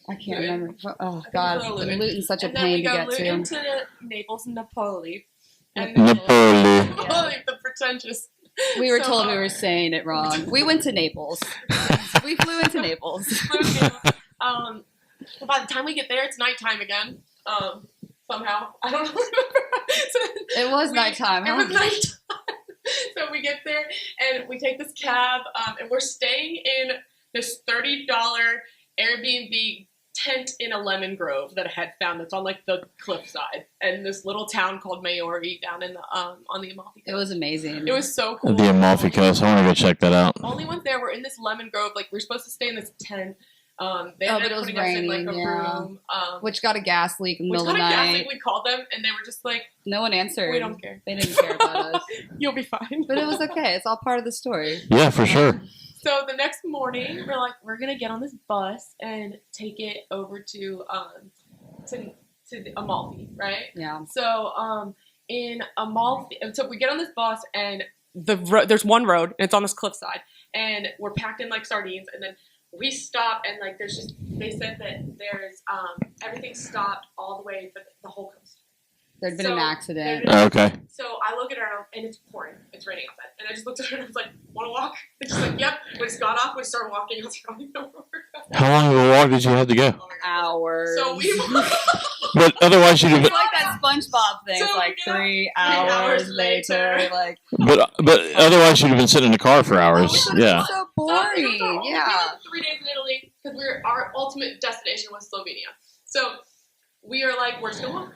I can't remember. Oh God, Luton's such a pain to get to. And then we go to Naples and Napoli. Napoli. The pretentious. We were told we were saying it wrong. We went to Naples. We flew into Naples. But by the time we get there, it's nighttime again. Somehow. I don't know. It was nighttime. It was nighttime. So we get there, and we take this cab, and we're staying in this $30 Airbnb tent in a lemon grove that I had found that's on like the cliffside, and this little town called Maori down in the on the Amalfi Coast. It was amazing. It was so cool. The Amalfi Coast. I want to go check that out. Only ones there were in this lemon grove. Like we were supposed to stay in this tent. They ended up putting raining, us in like a room, which got a gas leak in the middle of the gas night. leak. We called them, and they were just like, no one answered. "We don't care. They didn't care about us. You'll be fine." But it was okay. It's all part of the story. Yeah, for sure. So the next morning, we're like, we're gonna get on this bus and take it over to the Amalfi, right? Yeah. So in Amalfi, so we get on this bus, and there's one road, and it's on this cliffside, and we're packed in like sardines, and then we stop, and like they said that there's everything stopped all the way for the whole coast. There'd been an accident. Okay. So I look at her, and it's pouring. It's raining outside. And I just looked at her, and I was like, want to walk? And she's like, yep. We just got off. We started walking. I was like, I don't even know where we're going. How long of a walk did you have to go? Hours. So we But otherwise you'd have It's been... like that SpongeBob thing. So It's like we get 3 up, hours later. Like, But otherwise you'd have been sitting in the car for hours. Yeah. so So boring. we Yeah. lived 3 days in Italy because our ultimate destination was Slovenia. So we are like, we're just going to walk.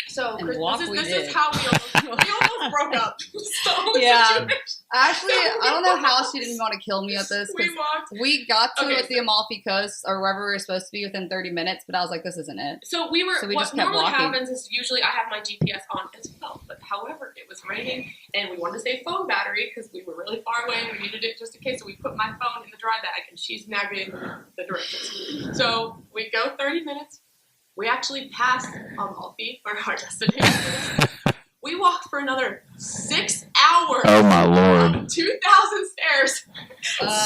So And Chris, walk this we is did. how we almost broke up. So Yeah. Actually, I don't know how she didn't want to kill me at this. We walked. We got to Okay, the Amalfi Coast or wherever we were supposed to be within 30 minutes, but I was like, this isn't it. So we So we what just kept normally walking. happens is usually I have my GPS on as well. But however, it was raining and we wanted to save phone battery because we were really far away and we needed it just in case. So we put my phone in the dry bag and she's navigating the directions. So we go 30 minutes. We actually pass Amalfi, or our destination. We walked for another 6 hours. Oh my Lord. 2,000 stairs.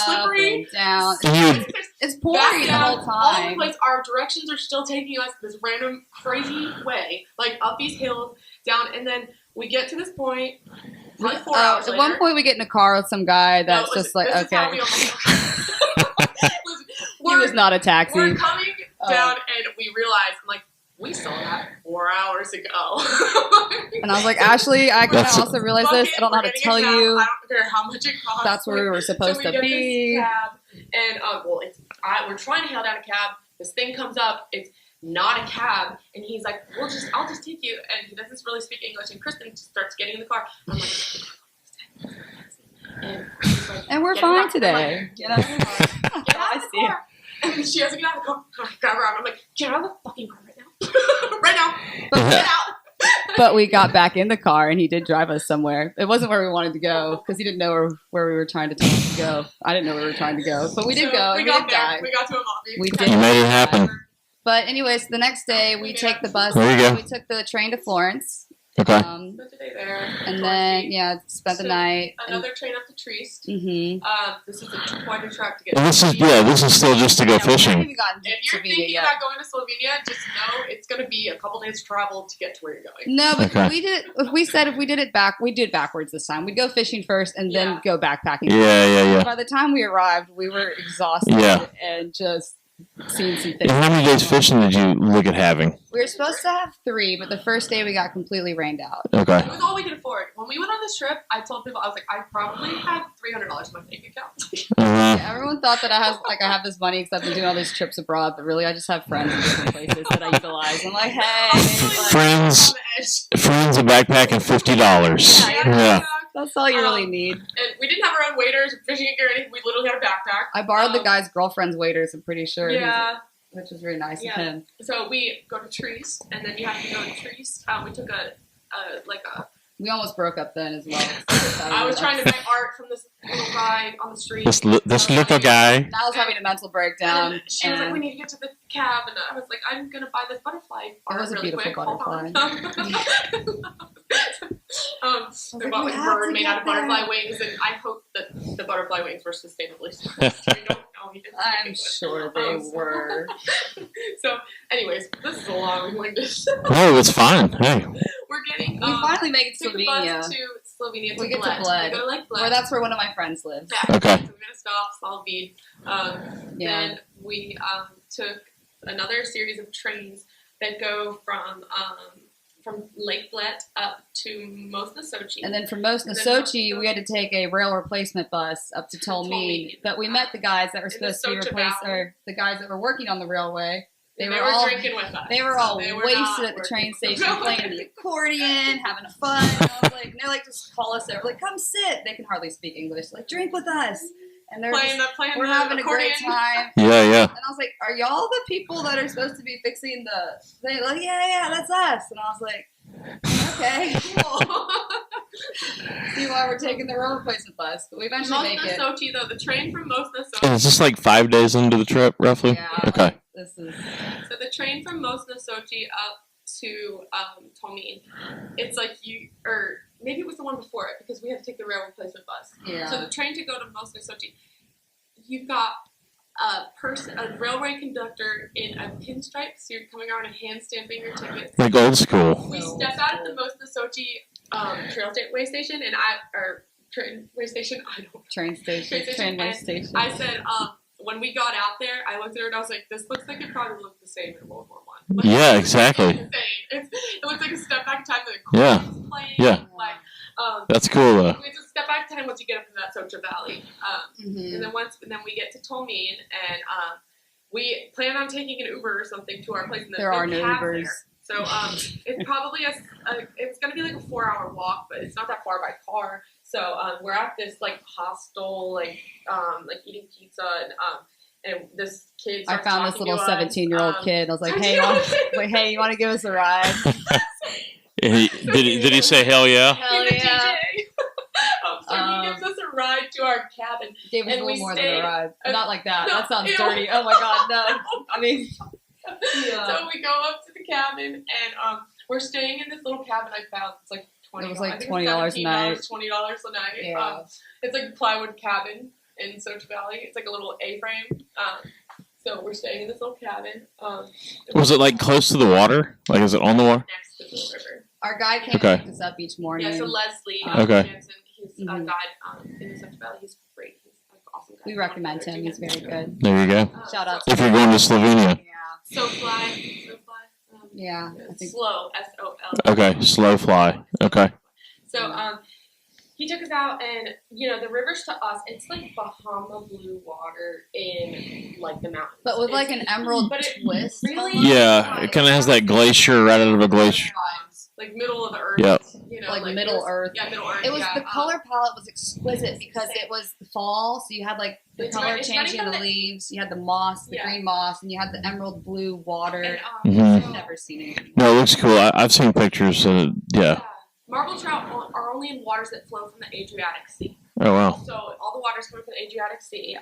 Slippery. Up and down. You- It's Back pouring the down, whole all over the time. place. Our directions are still taking us this random crazy way, like up these hills, down, and then we get to this point. Probably 4 hours At later. one point, we get in a car with some guy that's No, just like, this is how we okay. almost- He was not a We're taxi. coming down, and we realize, I'm like, we saw that 4 hours ago. And I was like, Ashley, I kind of That's- also realized this. I don't know how to tell you. I don't care how much it costs. That's where we were supposed so we to get be. This cab, and we're trying to hail down a cab. This thing comes up. It's not a cab, and he's like, I'll just take you. And he doesn't really speak English. And Kristen starts getting in the car. I'm like, and he's like, And we're "Get fine out." today. I'm like, get out I of the see it. car. And she has to get out of the car. I grab her arm. I'm like, get out of the fucking car right now. Right now. Get out. But we got back in the car, and he did drive us somewhere. It wasn't where we wanted to go because he didn't know where we were trying to tell him to go. I didn't know where we were trying to go, but we did So go. We And we got did there. die. We got to Amalfi. We did. You made it happen. But anyways, the next day we take the bus. There you go. We took the train to Florence. Okay. Spent the day there. And then spent the So, night. Another train up to Trieste. Mm-hmm. This is quite a trek to get. And to this is Slovenia. this is still just to go We haven't fishing. even gotten to If you're Slovenia thinking yet. about going to Slovenia, just know it's going to be a couple days travel to get to where you're going. No, but Okay. we did. If we did it backwards this time. We'd go fishing first and then Yeah. go backpacking. Yeah. By the time we arrived, we were exhausted Yeah. and just seeing some And things. how many days fishing did you look at having? We were supposed to have 3, but the first day we got completely rained out. Okay. It was all we could afford. When we went on this trip, I told people, I was like, I probably have $300 in my bank account. Uh-huh. Everyone thought that I have this money because I've been doing all these trips abroad, but really I just have friends in different places that I utilize. I'm like, hey, like, Friends. On the edge. Friends a backpack and $50. Yeah. that's all you really need. And we didn't have our own waders, fishing gear, or anything. We literally had a backpack. I borrowed the guy's girlfriend's waders, I'm pretty sure. Yeah. Which was very nice Yeah. of him. So we go to Trieste, and then you have to go to Trieste. We took a We almost broke up then as well. I was trying to buy art from this little guy on the street. This little guy. And I was having a mental breakdown. And she was like, and- "We need to get to the cab," and I was like, "I'm gonna buy this butterfly art was a really beautiful quick. Hold on." They like, bought "We like have bird to made get out of butterfly there." wings, and I hope that the butterfly wings were sustainably sourced. We don't know. He didn't speak I'm English. sure they were. So, anyways, this is a long-winded. No, it's fine. Hey. We're getting. We finally make it to took the Slovenia. bus to Slovenia. We get to Bled. Bled. We go to like Bled. Where that's where one of my friends lives. Yeah. Okay. So we're gonna stop Slavbid. Yeah. Then we took another series of trains that go from Lake Bled up to Mosna Sochi. And then from Mosna And then Sochi, Mosna- we had to take a rail replacement bus up to Tolmead. Tolmead. But we met the guys that were In the supposed to be Socha replaced, Valley. or the guys that were working on the railway. They were all drinking with us. They were all wasted at the train station playing the accordion, having fun. And I was like, and they're like, just call us over, like, come sit. They can hardly speak English. Like, drink with us. And they're we're having accordion. A great time. Yeah. And I was like, are y'all the people that are supposed to be fixing the thing? Like, yeah, that's us. And I was like, okay, cool. See why we're taking the roller replacement bus, but we eventually make it. Sochi, though, the train from Mosna Sochi. Is this like 5 days into the trip, roughly? Yeah. Okay. This is so the train from Mosna Sochi up to Tomin. It's like or maybe it was the one before it because we had to take the rail replacement bus. Yeah. So the train to go to Mosna Sochi, you've got a railway conductor in a pinstripe suit coming around and hand stamping your tickets. Like old school. We step out at the Mosna Sochi trainway station, trainway station. I said, when we got out there, I looked at her and I was like, "This looks like it probably looked the same in World War I." Like, yeah, exactly. It looks like a step back in time. Yeah. Playing, yeah. That's cool though. It's a step back in time once you get up to that Socha Valley, and then we get to Tomin, and we plan on taking an Uber or something to our place. And there are no Ubers. There. So it's probably it's going to be like a 4-hour walk, but it's not that far by car. So we're at this like hostel, like eating pizza, and this kid. I found this little 17-year-old kid. I was like, hey, you want to give us a ride? Did he say hell yeah? Hell yeah. So he gives us a ride to our cabin. Gave us a little more than a ride. Not like that. That sounds dirty. Oh my god, no. I mean, yeah. So we go up to the cabin, and we're staying in this little cabin I found. It's like $20. It was like $20 a night. $20 a night. Yeah. It's like a plywood cabin in Socha Valley. It's like a little A-frame. So we're staying in this little cabin. Was it like close to the water? Like, is it on the water? Next to the river. Our guide came and picked us up each morning. Yeah, so Leslie Jansen, he's a guide in the Socha Valley. He's great. He's an awesome guy. We recommend him. He's very good. There you go. Shout out. If you're going to Slovenia. Yeah. SoFly. Yeah. I think Slow. SOL. Okay. Slow fly. Okay. So he took us out, and the rivers to us, it's like Bahama blue water in like the mountains, but with like an emerald twist. Really? Yeah, it kind of has that glacier right out of a glacier. Like middle of the earth. Yep. Like middle earth. Yeah, middle earth. It was the color palette was exquisite because it was the fall, so you had like the color changing of the leaves. You had the moss, the green moss, and you had the emerald blue water. And, I've never seen it. No, it looks cool. I've seen pictures. Yeah. Marble trout are only in waters that flow from the Adriatic Sea. Oh wow. So all the water's coming from the Adriatic Sea,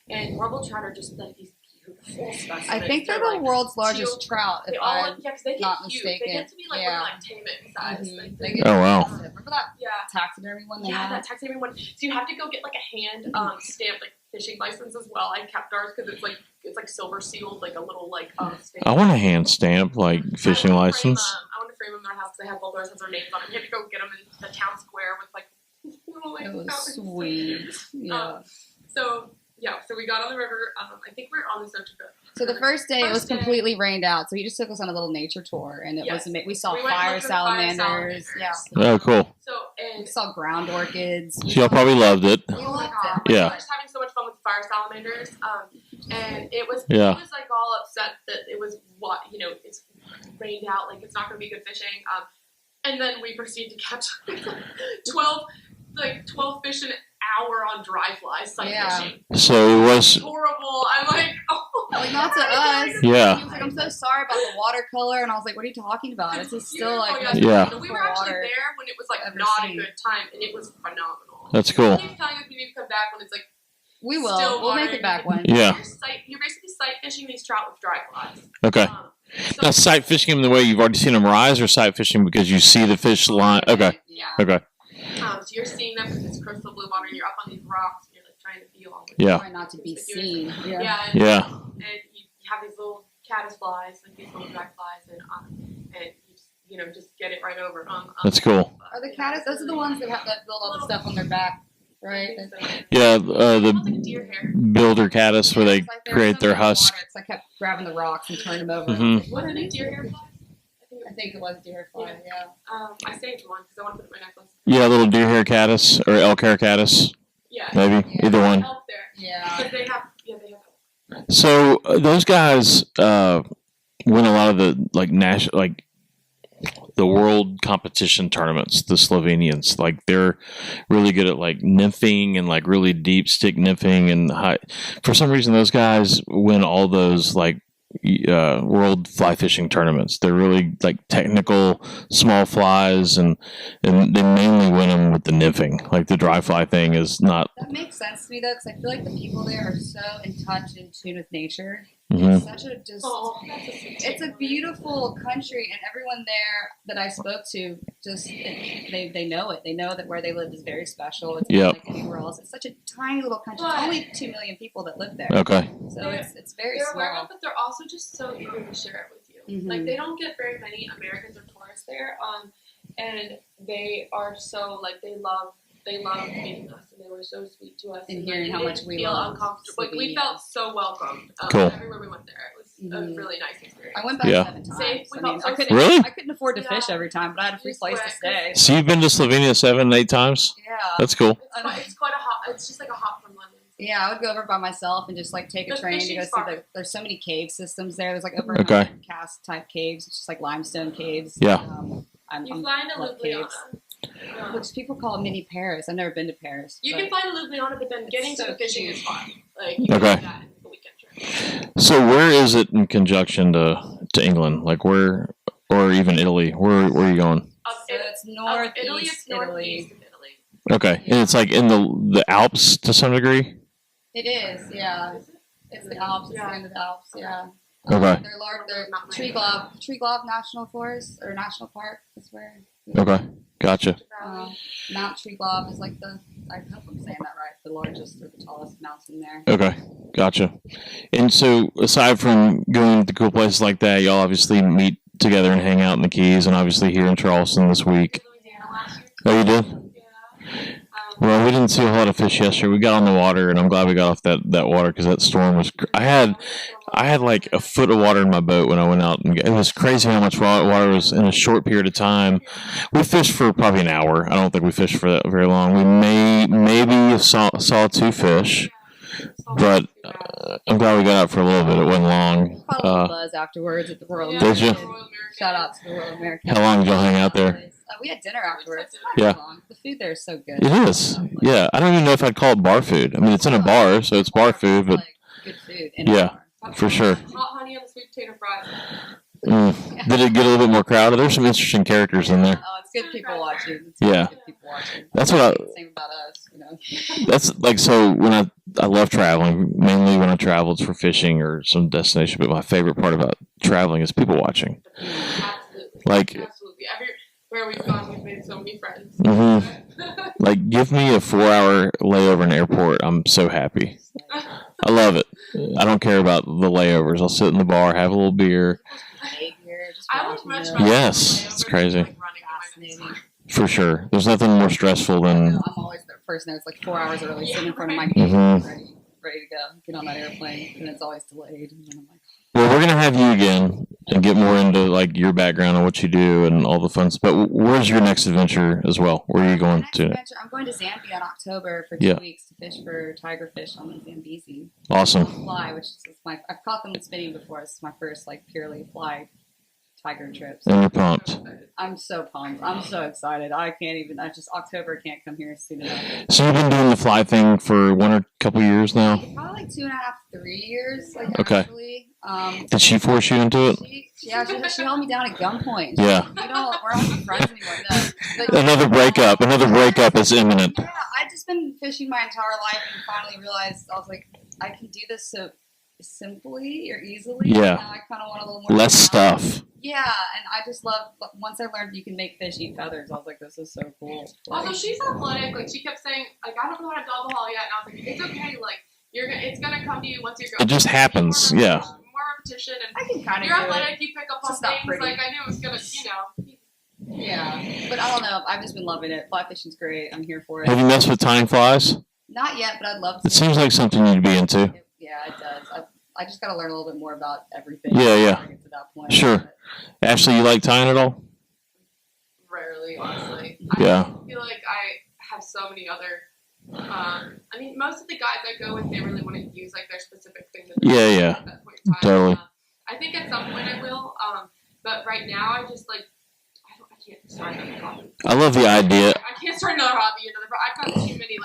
and marble trout are just like these beautiful specimens. I think they're the world's largest trout. If I'm because they not get huge. mistaken. They get to be like taimen size. They get wow. Remember that taxidermy one they had? That taxidermy one. So you have to go get like a hand stamped like fishing license as well. I kept ours because it's like silver sealed, like a little like stamp. I want a hand stamp like fishing license. I want to frame them in our house. They have both ours have their names on them. You have to go get them in the town square with like little like. It was sweet. Yeah. So we got on the river. I think we were on the Socha River. So the first day it was completely rained out. So he just took us on a little nature tour, and it was we saw fire salamanders. Yeah. Oh, cool. We saw ground orchids. So y'all probably loved it. We loved it. Yeah. We were just having so much fun with the fire salamanders. And it was Yeah. he was like all upset that it was it's rained out, like it's not going to be good fishing. And then we proceed to catch 12 fish an hour on dry flies sight fishing. So it was horrible. I'm like, like not to us. Yeah. He was like, I'm so sorry about the watercolor, and I was like, what are you talking about? It's just still like yeah. We were actually there when it was like not a good time, and it was phenomenal. That's cool. He keeps telling us we need to come back when it's like. We will. We'll make it back one. Yeah. You're basically sight fishing these trout with dry flies. Okay. Now, sight fishing them the way you've already seen them rise, or sight fishing because you see the fish line? Okay. Yeah. Okay. So you're seeing them because it's crystal blue water, and you're up on these rocks, and you're like trying to feel. Yeah. Try not to be seen. Yeah. And you have these little caddis flies, like these little dry flies, and you just get it right over. That's cool. Are the caddis? Those are the ones that build all the stuff on their back. Right. Yeah, the builder caddis where they create their husk. I kept grabbing the rocks and turning them over. Mm-hmm. What are they, deer hair flies? I think it was deer hair fly. Yeah. I saved one because I want to put it in my necklace. Yeah, little deer hair caddis or elk hair caddis. Yeah. Maybe either one. Elk there. Yeah. But they have. So those guys, win a lot of the like national, like the world competition tournaments. The Slovenians, like they're really good at like nymphing and like really deep stick nymphing and high. For some reason, those guys win all those like world fly fishing tournaments. They're really like technical small flies, and they mainly win them with the nymphing. Like the dry fly thing is not. That makes sense to me though, because I feel like the people there are so in touch and in tune with nature. Mm-hmm. It's such a it's a beautiful country, and everyone there that I spoke to just they know it. They know that where they live is very special. It's not like anywhere else. It's such a tiny little country. It's only 2 million people that live there. Okay. So it's very they're small. aware of it, but they're also just so eager to share it with you. Mm-hmm. Like they don't get very many Americans or tourists there, and they are so like they love meeting us, and they were so sweet to us. And like, hearing how much we feel love uncomfortable. Like we felt so welcomed. Cool. Everywhere we went there, it was a really nice experience. I went back 7 times. Safe, I couldn't afford to fish every time, but I had a free place to stay. So you've been to Slovenia 7, 8 times? Yeah. That's cool. It's quite a hop. It's just like a hop from London. Yeah, I would go over by myself and just like take a train to go see there's so many cave systems there. There's like over 100 cast type caves. It's just like limestone caves. Yeah. You fly into Ljubljana. Which people call mini Paris. I've never been to Paris. You can fly to Ljubljana, but then getting to the fishing is fun. Like you okay. can do that in the weekend trip. So where is it in conjunction to England? Like where, or even Italy? Where are you going? So it's northeast Italy. It's northeast of Italy. Okay, and it's like in the Alps to some degree. It is, yeah. It's the Alps. It's the end of the Alps, yeah. Okay. They're large. They're Triglav National Forest or National Park. Is where. Okay, gotcha. Mount Triglav is like I hope I'm saying that right. The largest or the tallest mountain there. Okay, gotcha. And so, aside from going to cool places like that, y'all obviously meet together and hang out in the Keys, and obviously here in Charleston this week. Oh, you did? Yeah. Well, we didn't see a whole lot of fish yesterday. We got on the water, and I'm glad we got off that water because that storm was. I had like a foot of water in my boat when I went out, and it was crazy how much water was in a short period of time. We fished for probably an hour. I don't think we fished for that very long. We maybe saw 2 fish, but I'm glad we got out for a little bit. It wasn't long. Probably buzz afterwards at the Royal Did you? Shout out to the Royal American. How long did y'all hang out there? We had dinner afterwards. Yeah. The food there is so good. It is. Yeah. I don't even know if I'd call it bar food. I mean, it's in a bar, so it's bar food, but good food. Yeah, for sure. Hot honey on the sweet potato fries. Did it get a little bit more crowded? There's some interesting characters in there. Oh, it's good people watching. Yeah. Good people watching. That's what Same about us, you know. That's like, so when I love traveling, mainly when I travel, it's for fishing or some destination, but my favorite part about traveling is people watching. Absolutely. Like, absolutely. Everywhere we've gone, we've made so many friends. Mm-hmm. Like, give me a 4-hour layover in an airport. I'm so happy. I love it. I don't care about the layovers. I'll sit in the bar, have a little beer. I would much rather Yes, it's crazy. For sure. There's nothing more stressful than. I'm always the person that's like 4 hours early, sitting in front of my computer, ready to go, get on that airplane, and it's always delayed. And then I'm like, well, we're gonna have you again and get more into like your background and what you do and all the fun stuff. But where's your next adventure as well? Where are you going to? I'm going to Zambia in October for 2 weeks to fish for tigerfish on the Zambezi. Awesome. Fly, which is I've caught them with spinning before. This is my first like purely fly tiger trip. And you're pumped. I'm so pumped. I'm so excited. October can't come here soon enough. So you've been doing the fly thing for 1 or couple years now? Probably like 2.5, 3 years. Like, okay. Actually. Did she force you into it? She held me down at gunpoint. Yeah. We're not friends anymore. No. Another breakup is imminent. Yeah, I've just been fishing my entire life and finally realized I was like, I can do this so simply or easily. Yeah. Now I kind of want a little more. Less stuff. Yeah, and I just love. Once I learned you can make fish eat feathers, I was like, this is so cool. Also, she's athletic. Like she kept saying, like I don't know how to double haul yet, and I was like, it's okay. Like it's gonna come to you once you're. It just happens. Yeah. More repetition, and I can kind of. You're athletic. You pick up on things. Pretty. Like I knew it was gonna, Yeah, but I don't know. I've just been loving it. Fly fishing's great. I'm here for it. Have you messed with tying flies? Not yet, but I'd love to. It seems like something you'd be into. Yeah, it does. I just got to learn a little bit more about everything. Yeah. To get to that point. Sure. Ashley, you like tying at all? Rarely, honestly. Yeah. I feel like I have so many other. I mean, most of the guys I go with, they really want to use like their specific thing. That Yeah. At that point in time. Totally. I think at some point I will. But right now I just like I can't start another hobby. I love the idea. I can't start another hobby. I've got too many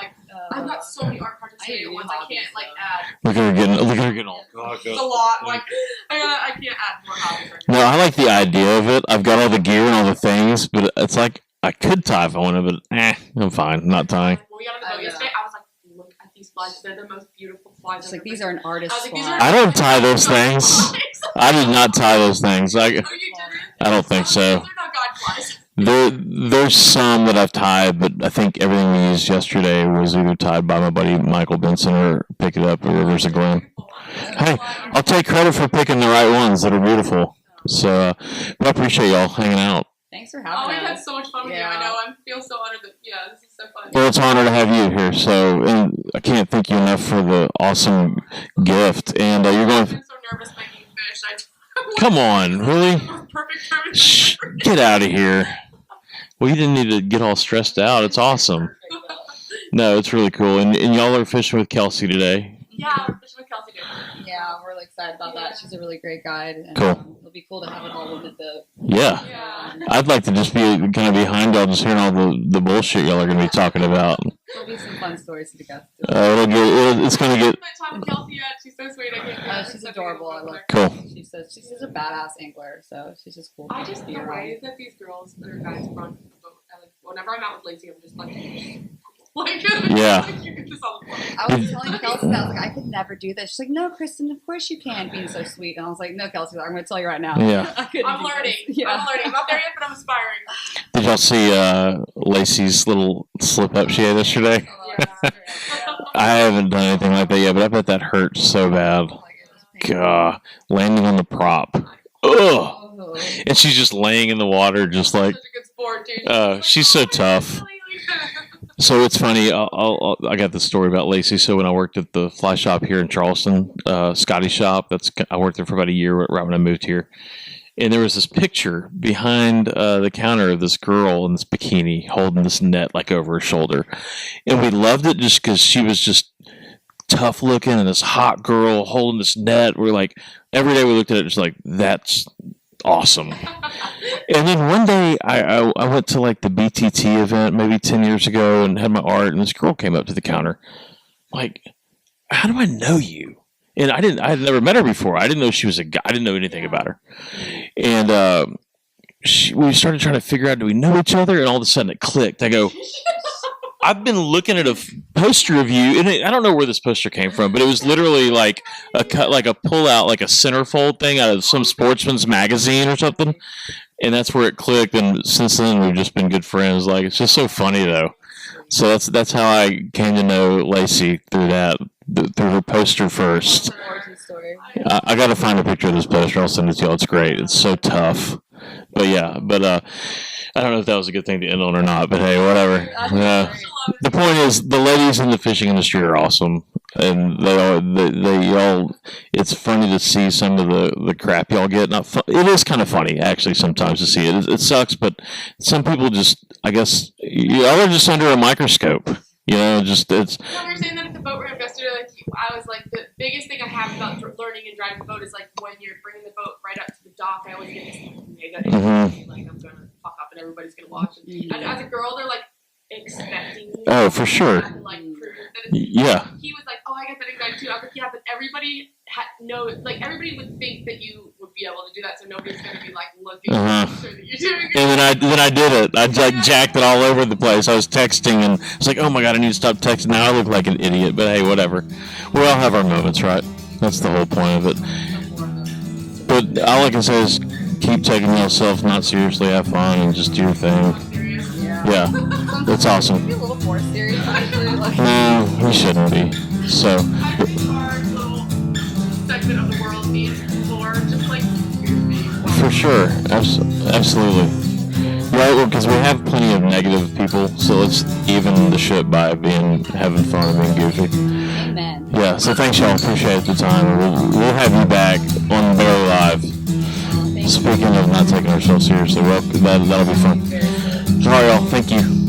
I've got so many art projects at once. I can't add. Look at her getting all. It's a lot. Like I can't add more hobbies right now. No, I like the idea of it. I've got all the gear and all the things, but it's like I could tie if I wanted, but I'm fine. I'm not tying. When we got on the boat yesterday, I was like, look at these flies. They're the most beautiful flies. It's like these are an artist's flies. I don't tie those things. I did not tie those things. Oh, you didn't? I don't think so. Those are not God flies. There's some that I've tied, but I think everything we used yesterday was either tied by my buddy Michael Benson or pick it up at Rivers of Glen. Hey, I'll take credit for picking the right ones that are beautiful. So, but I appreciate y'all hanging out. Thanks for having us. We've had so much fun with you. I know. I feel so honored that, this is so fun. Well, it's an honor to have you here. So, and I can't thank you enough for the awesome gift. And you're going. I've been so nervous making fish. Come on, really? Perfect time. Shh, get out of here. Well, you didn't need to get all stressed out. It's awesome. No, it's really cool. And y'all are fishing with Kelsey today. Yeah, we're fishing with Kelsey today. Yeah, we're really excited about that. She's a really great guide. And, Cool. It'll be cool to have it all in the boat. Yeah. I'd like to just be kind of behind y'all, just hearing all the bullshit y'all are going to be talking about. There'll be some fun stories to discuss. It's going to get. I haven't Kelsey yet. She's so sweet. I can't She's adorable. I love her. Cool. She's a badass angler, so she's just cool. I just the ways that these girls or guys run the boat. Whenever I'm out with Lacey, I'm just like yeah. You get this all the time. I was telling Kelsey that I was like, I could never do this. She's like, no, Kristen, of course you can. Being so sweet, and I was like, no, Kelsey, I'm going to tell you right now. Yeah. I'm learning. Yeah. I'm learning. I'm not there yet, but I'm aspiring. Did y'all see Lacey's little slip up she had yesterday? Yeah. I haven't done anything like that yet, but I bet that hurt so bad. God, landing on the prop. Ugh. And she's just laying in the water, just like. Such a good sport, dude. She's so tough. So it's funny. I got this story about Lacey. So when I worked at the fly shop here in Charleston, Scotty's shop, I worked there for about a year right when I moved here. And there was this picture behind the counter of this girl in this bikini holding this net like over her shoulder. And we loved it just because she was just tough looking and this hot girl holding this net. We're like, every day we looked at it just like, that's awesome. And then one day I went to like the BTT event maybe 10 years ago and had my art, and this girl came up to the counter like, how do I know you? And I had never met her before. I didn't know she was a guy. I didn't know anything about her. And we started trying to figure out, do we know each other? And all of a sudden it clicked. I go, I've been looking at a poster of you, and I don't know where this poster came from, but it was literally like a pull out, like a centerfold thing out of some sportsman's magazine or something. And that's where it clicked. And since then we've just been good friends. Like, it's just so funny though. So that's how I came to know Lacey, through her poster first. I got to find a picture of this poster. I'll send it to y'all. It's great. It's so tough. But yeah, I don't know if that was a good thing to end on or not, but hey, whatever. The point is, the ladies in the fishing industry are awesome, and they all. It's funny to see some of the crap y'all get. It is kind of funny actually sometimes to see it. It sucks, but some people just, I guess, y'all are just under a microscope. You know, just it's. I understand that at the boat ramp yesterday, like I was like, the biggest thing I have about learning and driving a boat is like when you're bringing the boat right up to the dock, I always get this mega like I'm gonna fuck up and everybody's gonna watch. And as a girl, they're like expecting me. Oh, for sure. To, like prove that it's, yeah. He was like, oh, I get that anxiety too. I was like, yeah, but everybody everybody would think that you would be able to do that, so nobody's gonna be like looking to make sure that you're doing it. And then I did it. I jacked it all over the place. I was texting and I was like, oh my god, I need to stop texting. Now I look like an idiot, but hey, whatever. We all have our moments, right? That's the whole point of it. But all I can say is keep taking yourself not seriously, have fun, and just do your thing. Yeah, that's awesome. Be a little more serious, actually. No, we shouldn't be. So. Our little segment of the world needs more, just like for sure, absolutely. Right, because we have plenty of negative people, so let's even the shit by having fun and being goofy. Amen. Yeah, so thanks y'all, appreciate the time. We'll have you back on Barely Live. Speaking of not taking ourselves seriously, well, that'll be fun. Sorry y'all, thank you.